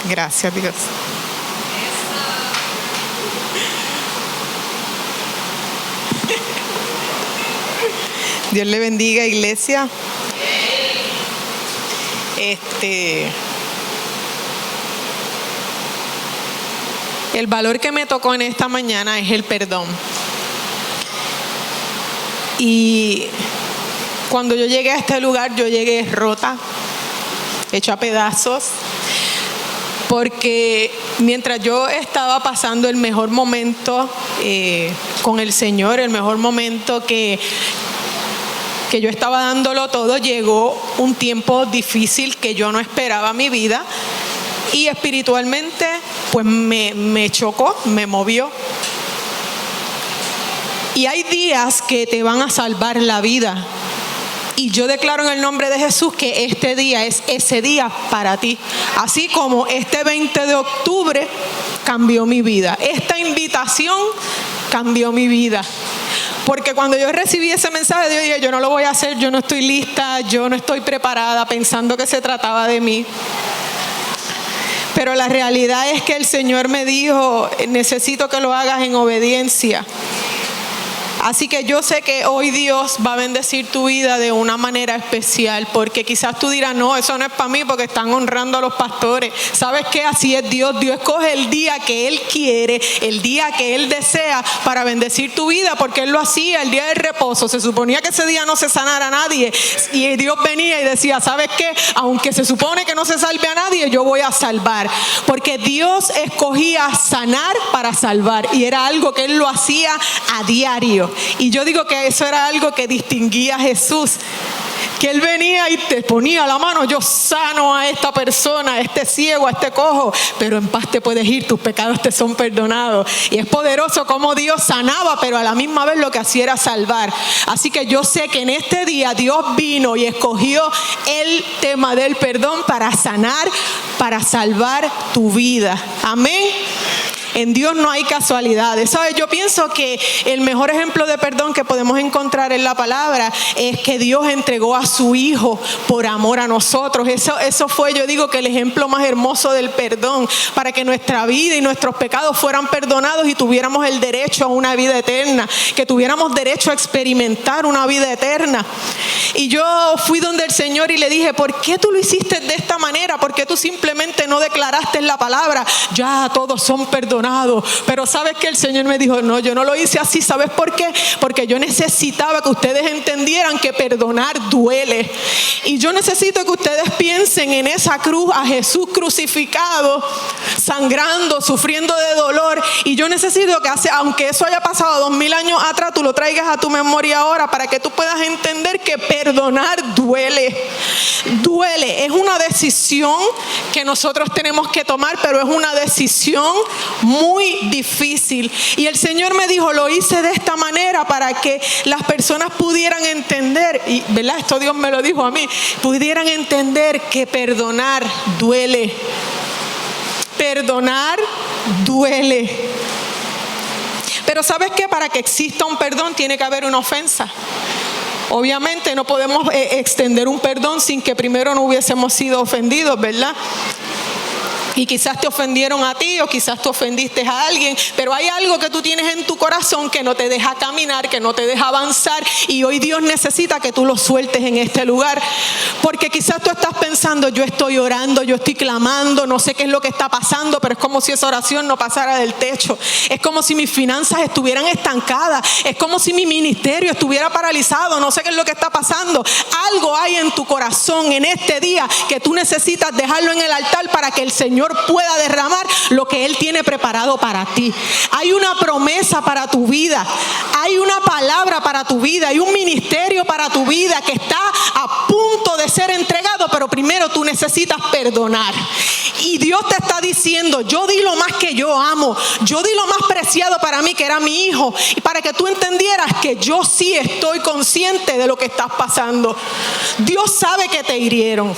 Gracias, Dios. Dios le bendiga, iglesia. El valor que me tocó en esta mañana es el perdón. Y cuando yo llegué a este lugar, yo llegué rota, hecha a pedazos. Porque mientras yo estaba pasando el mejor momento con el Señor, el mejor momento que yo estaba dándolo todo, llegó un tiempo difícil que yo no esperaba en mi vida, y espiritualmente pues me chocó, me movió. Y hay días que te van a salvar la vida. Y yo declaro en el nombre de Jesús que este día es ese día para ti. Así como este 20 de octubre cambió mi vida. Esta invitación cambió mi vida. Porque cuando yo recibí ese mensaje, yo dije, yo no lo voy a hacer, yo no estoy lista, yo no estoy preparada, pensando que se trataba de mí. Pero la realidad es que el Señor me dijo, necesito que lo hagas en obediencia. Así que yo sé que hoy Dios va a bendecir tu vida de una manera especial, porque quizás tú dirás, no, eso no es para mí porque están honrando a los pastores. ¿Sabes qué? Así es Dios. Dios escoge el día que Él quiere, el día que Él desea para bendecir tu vida, porque Él lo hacía el día del reposo. Se suponía que ese día no se sanara a nadie, y Dios venía y decía, ¿sabes qué? Aunque se supone que no se salve a nadie, yo voy a salvar, porque Dios escogía sanar para salvar, y era algo que Él lo hacía a diario. Y yo digo que eso era algo que distinguía a Jesús. que Él venía y te ponía la mano, yo sano a esta persona, a este ciego, a este cojo, pero en paz te puedes ir, tus pecados te son perdonados. Y es poderoso como Dios sanaba, pero a la misma vez lo que hacía era salvar. Así que yo sé que en este día Dios vino y escogió el tema del perdón para sanar, para salvar tu vida. Amén. En Dios no hay casualidades. ¿Sabes? Yo pienso que el mejor ejemplo de perdón que podemos encontrar en la palabra es que Dios entregó a su Hijo por amor a nosotros. Eso fue, yo digo, que el ejemplo más hermoso del perdón, para que nuestra vida y nuestros pecados fueran perdonados y tuviéramos el derecho a una vida eterna, que tuviéramos derecho a experimentar una vida eterna. Y yo fui donde el Señor y le dije, ¿por qué tú lo hiciste de esta manera? ¿Por qué tú simplemente no declaraste en la palabra, ya todos son perdonados? Pero ¿sabes qué? El Señor me dijo, no, yo no lo hice así. ¿Sabes por qué? Porque yo necesitaba que ustedes entendieran que perdonar duele. Y yo necesito que ustedes piensen en esa cruz, a Jesús crucificado, sangrando, sufriendo de dolor. Y yo necesito que, aunque eso haya pasado 2000 años atrás, tú lo traigas a tu memoria ahora, para que tú puedas entender que perdonar duele. Duele. Es una decisión que nosotros tenemos que tomar, pero es una decisión muy difícil. Y el Señor me dijo, lo hice de esta manera para que las personas pudieran entender, y ¿verdad? Esto Dios me lo dijo a mí, pudieran entender que perdonar duele. Perdonar duele. Pero ¿sabes qué? Para que exista un perdón tiene que haber una ofensa. Obviamente no podemos extender un perdón sin que primero no hubiésemos sido ofendidos, ¿verdad? Y quizás te ofendieron a ti o quizás tú ofendiste a alguien, pero hay algo que tú tienes en tu corazón que no te deja caminar, que no te deja avanzar, y hoy Dios necesita que tú lo sueltes en este lugar. Porque quizás tú estás pensando, yo estoy orando, yo estoy clamando, no sé qué es lo que está pasando, pero es como si esa oración no pasara del techo. Es como si mis finanzas estuvieran estancadas, es como si mi ministerio estuviera paralizado, no sé qué es lo que está pasando. Algo hay en tu corazón en este día que tú necesitas dejarlo en el altar para que el Señor pueda derramar lo que Él tiene preparado para ti. Hay una promesa para tu vida, hay una palabra para tu vida, hay un ministerio para tu vida que está a punto de ser entregado, pero primero tú necesitas perdonar. Y Dios te está diciendo, yo di lo más que yo amo, yo di lo más preciado para mí, que era mi hijo, y para que tú entendieras que yo sí estoy consciente de lo que estás pasando. Dios sabe que te hirieron.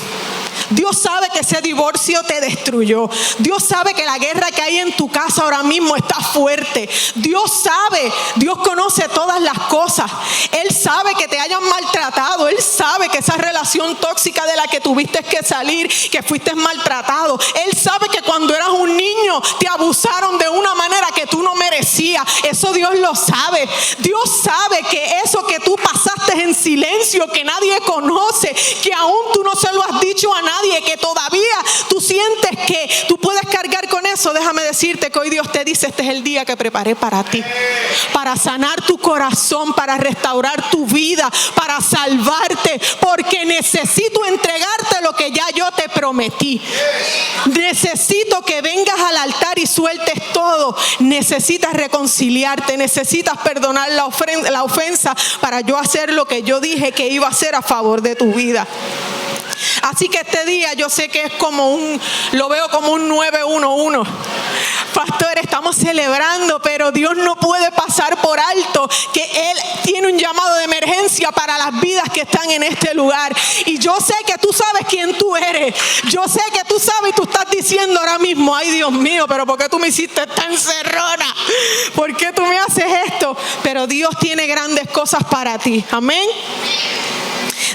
Dios sabe que ese divorcio te destruyó. Dios sabe que la guerra que hay en tu casa ahora mismo está fuerte. Dios sabe, Dios conoce todas las cosas. Él sabe que te hayan maltratado. Él sabe que esa relación tóxica de la que tuviste que salir, que fuiste maltratado. Él sabe que cuando eras un niño te abusaron de una manera que tú no merecías. Eso Dios lo sabe. Dios sabe que eso que tú pasaste en silencio, que nadie conoce, que aún tú no se lo has dicho a nadie, que todavía tú sientes que tú puedes cargar con eso. Déjame decirte que hoy Dios te dice, este es el día que preparé para ti, para sanar tu corazón, para restaurar tu vida, para salvarte, porque necesito entregarte lo que ya yo te prometí. Necesito que vengas al altar y sueltes todo. Necesitas reconciliarte, necesitas perdonar la ofensa para yo hacer lo que yo dije que iba a hacer a favor de tu vida. Así que este día yo sé que es lo veo como un 911. Pastor, estamos celebrando, pero Dios no puede pasar por alto que Él tiene un llamado de emergencia para las vidas que están en este lugar. Y yo sé que tú sabes quién tú eres. Yo sé que tú sabes y tú estás diciendo ahora mismo, ay Dios mío, pero ¿por qué tú me hiciste tan encerrona? ¿Por qué tú me haces esto? Pero Dios tiene grandes cosas para ti. Amén.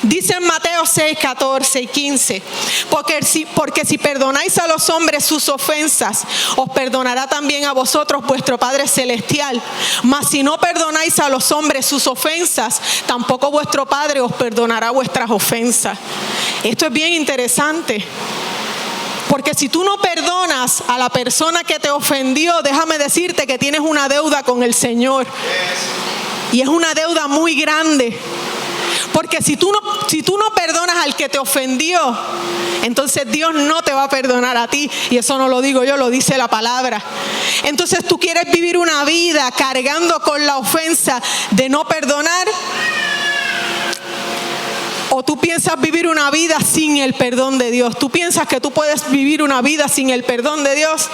Dice en Mateo 6, 14 y 15, porque si perdonáis a los hombres sus ofensas, os perdonará también a vosotros vuestro Padre Celestial. Mas si no perdonáis a los hombres sus ofensas, tampoco vuestro Padre os perdonará vuestras ofensas. Esto es bien interesante. Porque si tú no perdonas a la persona que te ofendió, déjame decirte que tienes una deuda con el Señor. Y es una deuda muy grande. Porque si tú no perdonas al que te ofendió, entonces Dios no te va a perdonar a ti. Y eso no lo digo yo, lo dice la palabra. Entonces tú quieres vivir una vida cargando con la ofensa de no perdonar, ¿O tú piensas vivir una vida sin el perdón de Dios? ¿Tú piensas que tú puedes vivir una vida sin el perdón de Dios?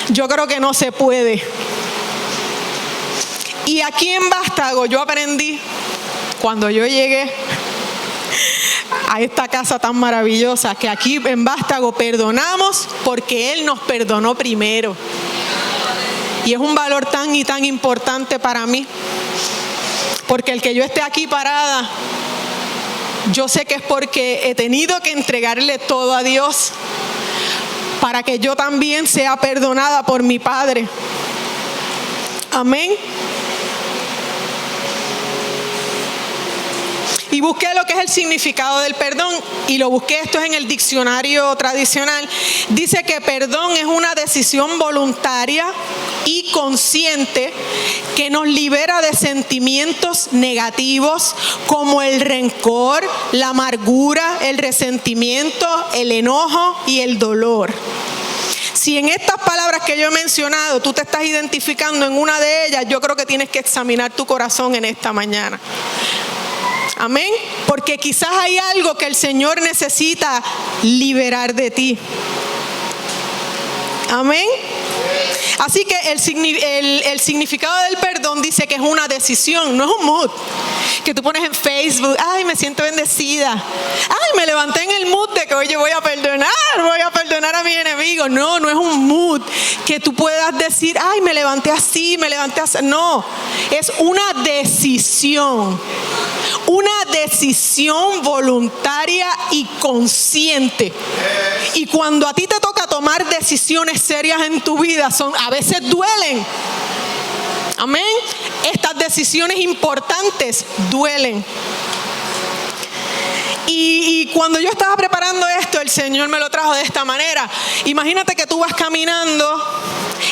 Yo creo que no se puede. Y aquí en Vástago yo aprendí, cuando yo llegué a esta casa tan maravillosa, que aquí en Vástago perdonamos porque Él nos perdonó primero. Y es un valor tan y tan importante para mí, porque el que yo esté aquí parada, yo sé que es porque he tenido que entregarle todo a Dios para que yo también sea perdonada por mi Padre. Amén. Y busqué lo que es el significado del perdón y lo busqué, esto es en el diccionario tradicional. Dice que perdón es una decisión voluntaria y consciente que nos libera de sentimientos negativos como el rencor, la amargura, el resentimiento, el enojo y el dolor. Si en estas palabras que yo he mencionado tú te estás identificando en una de ellas, yo creo que tienes que examinar tu corazón en esta mañana. Amén. Porque quizás hay algo que el Señor necesita liberar de ti. Amén. Así que el significado del perdón dice que es una decisión, no es un mood que tú pones en Facebook. Ay, me siento bendecida. Ay, me levanté en el mood de que oye, voy a perdonar a mis enemigos. No, no es un mood que tú puedas decir, ay, me levanté así, me levanté así. No, es una decisión voluntaria y consciente. Y cuando a ti te toca tomar decisiones serias en tu vida, a veces duelen. Amén. Estas decisiones importantes duelen. Y cuando yo estaba preparando esto, el Señor me lo trajo de esta manera. Imagínate que tú vas caminando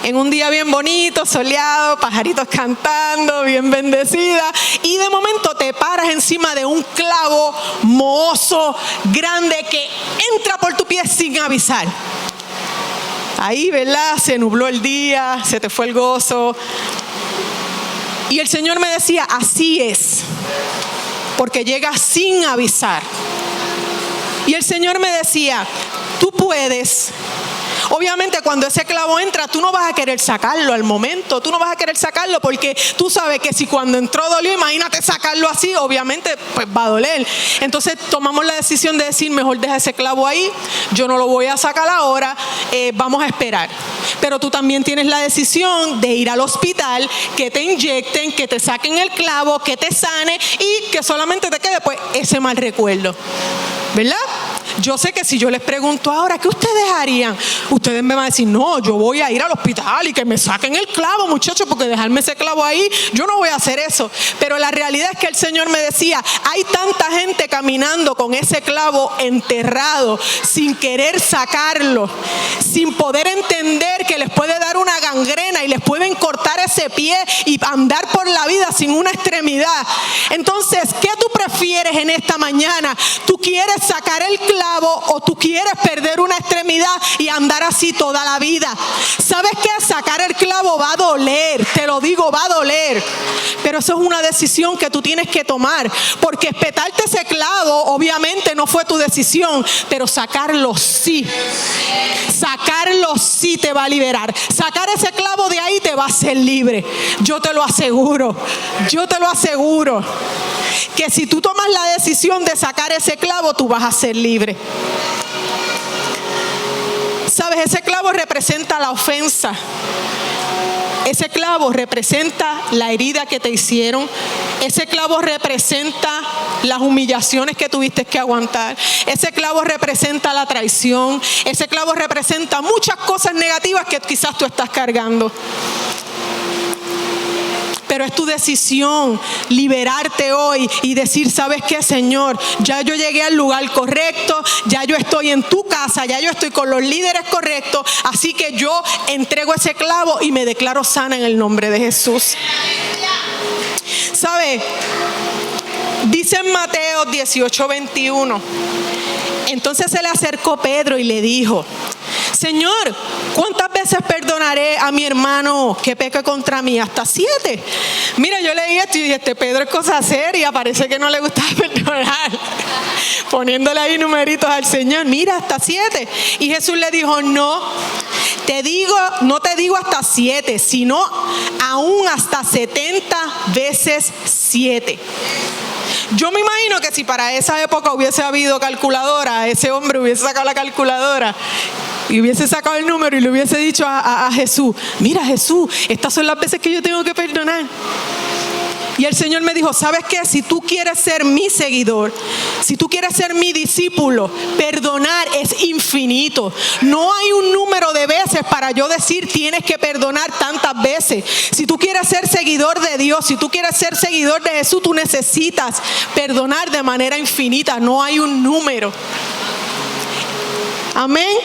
en un día bien bonito, soleado, pajaritos cantando, bien bendecida, y de momento te paras encima de un clavo mohoso, grande, que entra por tu pie sin avisar. Ahí, ¿verdad? Se nubló el día, se te fue el gozo. Y el Señor me decía, así es, porque llega sin avisar. Y el Señor me decía, tú puedes. Obviamente cuando ese clavo entra, tú no vas a querer sacarlo al momento, tú no vas a querer sacarlo porque tú sabes que si cuando entró dolió, imagínate sacarlo así, obviamente pues va a doler. Entonces tomamos la decisión de decir, mejor deja ese clavo ahí, yo no lo voy a sacar ahora, vamos a esperar. Pero tú también tienes la decisión de ir al hospital, que te inyecten, que te saquen el clavo, que te sane y que solamente te quede pues ese mal recuerdo, ¿verdad? Yo sé que si yo les pregunto ahora, ¿qué ustedes harían? Ustedes me van a decir, no, yo voy a ir al hospital y que me saquen el clavo, muchachos, porque dejarme ese clavo ahí, yo no voy a hacer eso. Pero la realidad es que el Señor me decía, hay tanta gente caminando con ese clavo enterrado, sin querer sacarlo, sin poder entender que les puede dar una gangrena y les pueden cortar ese pie y andar por la vida sin una extremidad. Entonces, ¿qué tú prefieres en esta mañana? ¿Tú quieres sacar el clavo o tú quieres perder una extremidad y andar así toda la vida? ¿Sabes qué? Sacar el clavo va a doler, te lo digo, va a doler. Pero eso es una decisión que tú tienes que tomar, porque espetarte ese clavo obviamente no fue tu decisión, pero sacarlo sí. Sacarlo sí te va a liberar. Sacar ese clavo de ahí te va a hacer libre. Yo te lo aseguro. Yo te lo aseguro. Que si tú tomas la decisión de sacar ese clavo, tú vas a ser libre. ¿Sabes? Ese clavo representa la ofensa. Ese clavo representa la herida que te hicieron. Ese clavo representa las humillaciones que tuviste que aguantar. Ese clavo representa la traición. Ese clavo representa muchas cosas negativas que quizás tú estás cargando. Pero es tu decisión liberarte hoy y decir, ¿sabes qué, Señor? Ya yo llegué al lugar correcto, ya yo estoy en tu casa, ya yo estoy con los líderes correctos, así que yo entrego ese clavo y me declaro sana en el nombre de Jesús. ¿Sabe? Dice en Mateo 18:21, entonces se le acercó Pedro y le dijo, Señor, ¿cuántas veces perdonaré a mi hermano que peca contra mí? Hasta 7. Mira, yo leí esto y dije, Pedro es cosa seria, parece que no le gustaba perdonar. Poniéndole ahí numeritos al Señor, mira, hasta 7. Y Jesús le dijo, no te digo hasta 7, sino aún hasta 70 veces 7. Yo me imagino que si para esa época hubiese habido calculadora, ese hombre hubiese sacado la calculadora y hubiese sacado el número y le hubiese dicho a Jesús, mira Jesús, estas son las veces que yo tengo que perdonar. Y el Señor me dijo, ¿sabes qué? Si tú quieres ser mi seguidor, si tú quieres ser mi discípulo, perdonar es infinito. No hay un número de veces para yo decir tienes que perdonar tantas veces. Si tú quieres ser seguidor de Dios, si tú quieres ser seguidor de Jesús, tú necesitas perdonar de manera infinita. No hay un número. Amén.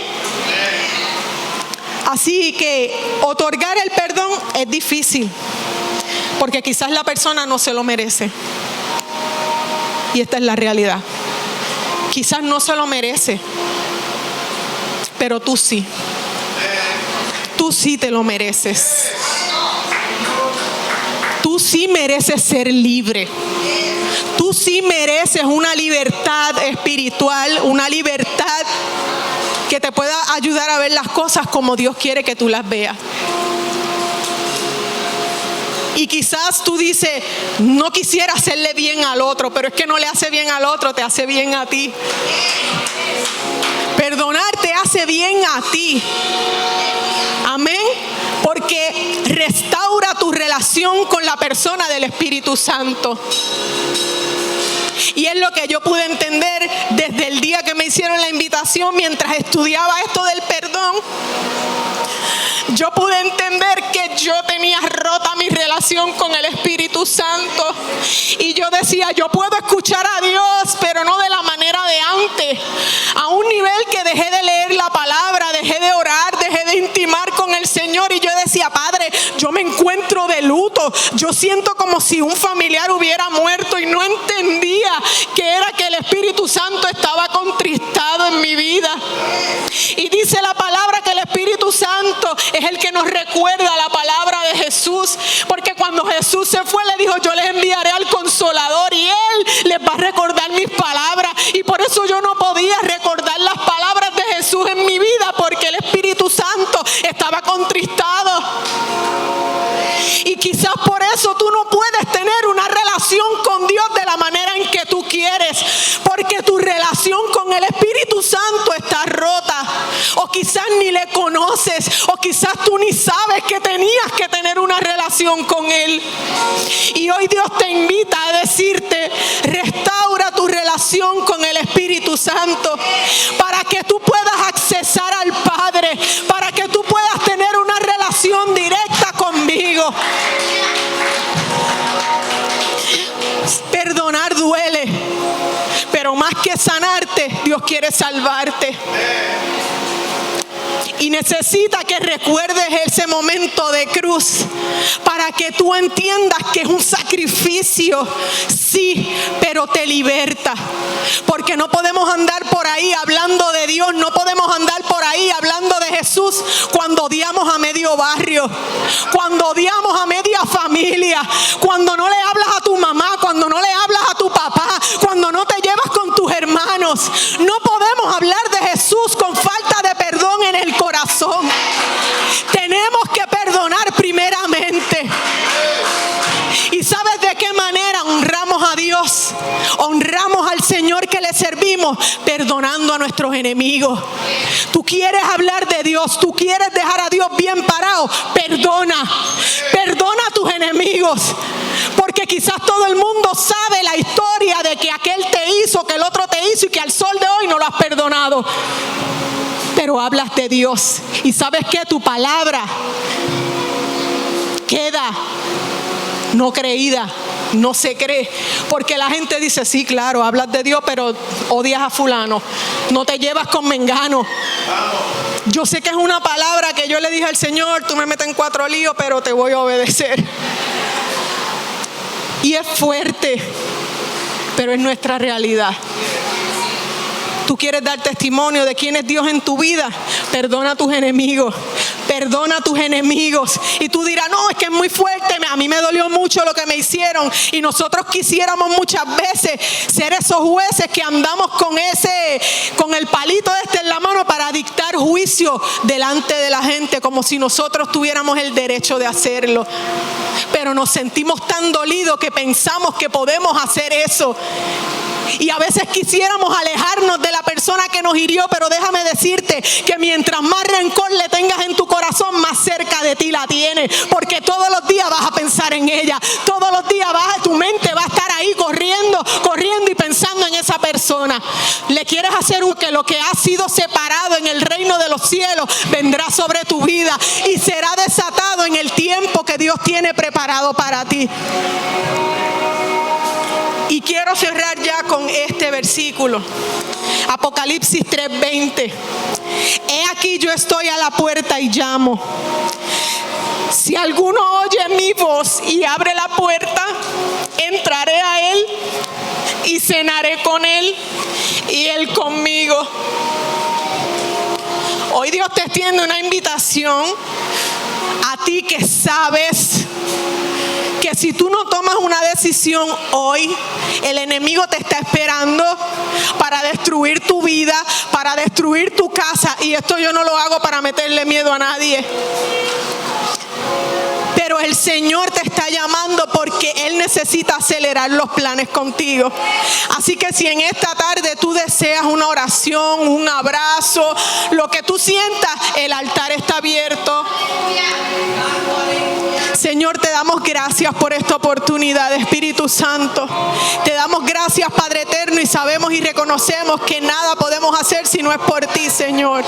Así que otorgar el perdón es difícil. Porque quizás la persona no se lo merece. Y esta es la realidad. Quizás no se lo merece. Pero tú sí. Tú sí te lo mereces. Tú sí mereces ser libre. Tú sí mereces una libertad espiritual, una libertad que te pueda ayudar a ver las cosas como Dios quiere que tú las veas. Y quizás tú dices, no quisiera hacerle bien al otro, pero es que no le hace bien al otro, te hace bien a ti. Perdonar te hace bien a ti. Amén. Porque restaura tu relación con la persona del Espíritu Santo. Y es lo que yo pude entender desde el día que me hicieron la invitación mientras estudiaba esto del perdón. Yo pude entender que yo tenía rota mi relación con el Espíritu Santo. Y yo decía, yo puedo escuchar a Dios, pero no de la manera de antes. A un nivel que dejé de leer la palabra, dejé de orar, dejé de intimar con el Señor. Y yo decía, Padre, yo me encuentro de luto. Yo siento como si un familiar hubiera muerto y no entendía que era que el Espíritu Santo estaba contristado en mi vida. Y dice la palabra que el Espíritu Santo es el que nos recuerda la palabra de Jesús, porque cuando Jesús se fue le dijo, yo les enviaré al Consolador y Él les va a recordar mis palabras. Y por eso yo no podía recordar las palabras de Jesús en mi vida, porque el Espíritu Santo estaba contristado. Y quizás por eso tú no puedes tener una relación con Dios de la manera en que tú quieres, porque tu relación con el Espíritu Santo está rota, o quizás ni le conoces, o quizás tú ni sabes que tenías que tener una relación con Él. Y hoy Dios te invita a decirte, restaura tu relación con el Espíritu Santo para que tú puedas accesar al Padre, para que tú puedas tener una relación directa conmigo. Perdonar duele, pero más que sanarte, Dios quiere salvarte. Y necesita que recuerdes ese momento de cruz para que tú entiendas que es un sacrificio, sí, pero te liberta. Porque no podemos andar por ahí hablando de Dios, no podemos andar por ahí hablando de Jesús cuando odiamos a medio barrio, cuando odiamos a media familia, cuando no le hablas a tu mamá, cuando no le hablas a tu papá, cuando no te llevas con tus hermanos. No podemos hablar de Jesús con falta de perdón en el corazón. Tenemos que perdonar primeramente. ¿Y sabes de qué manera honramos a Dios? Honramos al Señor que le servimos perdonando a nuestros enemigos. Tú quieres hablar de Dios, tú quieres dejar a Dios bien parado, perdona a tus enemigos. Porque quizás todo el mundo sabe la historia de que aquel te hizo, que el otro te hizo y que al sol de hoy no lo has perdonado. Pero hablas de Dios y sabes que tu palabra queda no creída, no se cree, porque la gente dice, sí, claro, hablas de Dios, pero odias a fulano, no te llevas con mengano. Yo sé que es una palabra que yo le dije al Señor, tú me metes en 4 líos, pero te voy a obedecer. Y es fuerte, pero es nuestra realidad. Tú quieres dar testimonio de quién es Dios en tu vida. Perdona a tus enemigos. Perdona a tus enemigos. Y tú dirás, no, es que es muy fuerte. A mí me dolió mucho lo que me hicieron. Y nosotros quisiéramos muchas veces ser esos jueces que andamos con el palito en la mano para dictar juicio delante de la gente, como si nosotros tuviéramos el derecho de hacerlo. Pero nos sentimos tan dolidos que pensamos que podemos hacer eso. Y a veces quisiéramos alejarnos de la persona que nos hirió, pero déjame decirte que mientras más rencor le tengas en tu corazón, más cerca de ti la tienes, porque todos los días vas a pensar en ella, todos los días tu mente va a estar ahí corriendo y pensando en esa persona. Le quieres hacer que lo que ha sido separado en el reino de los cielos vendrá sobre tu vida y será desatado en el tiempo que Dios tiene preparado para ti. Y quiero cerrar ya con este versículo. Apocalipsis 3:20. He aquí yo estoy a la puerta y llamo. Si alguno oye mi voz y abre la puerta, entraré a él y cenaré con él y él conmigo. Hoy Dios te extiende una invitación a ti que sabes que si tú no tomas una decisión hoy, el enemigo te está esperando para destruir tu vida, para destruir tu casa. Y esto yo no lo hago para meterle miedo a nadie. Pero el Señor te está llamando porque Él necesita acelerar los planes contigo. Así que si en esta tarde tú deseas una oración, un abrazo, lo que tú sientas, el altar está abierto. Señor, te damos gracias por esta oportunidad, Espíritu Santo. Te damos gracias, Padre eterno, y sabemos y reconocemos que nada podemos hacer si no es por ti, Señor.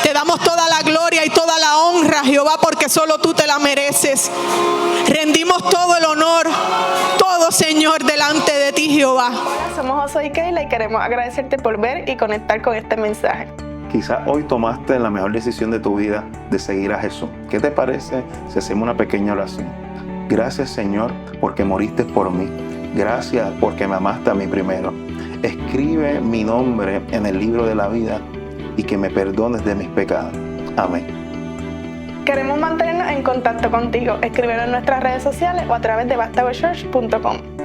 Te damos toda la gloria y toda la honra, Jehová, porque solo tú te la mereces. Rendimos todo el honor, todo, Señor, delante de ti, Jehová. Hola, somos Josué y Keila y queremos agradecerte por ver y conectar con este mensaje. Quizás hoy tomaste la mejor decisión de tu vida de seguir a Jesús. ¿Qué te parece si hacemos una pequeña oración? Gracias, Señor, porque moriste por mí. Gracias porque me amaste a mí primero. Escribe mi nombre en el libro de la vida y que me perdones de mis pecados. Amén. Queremos mantenernos en contacto contigo. Escríbenos en nuestras redes sociales o a través de bastagochurch.com.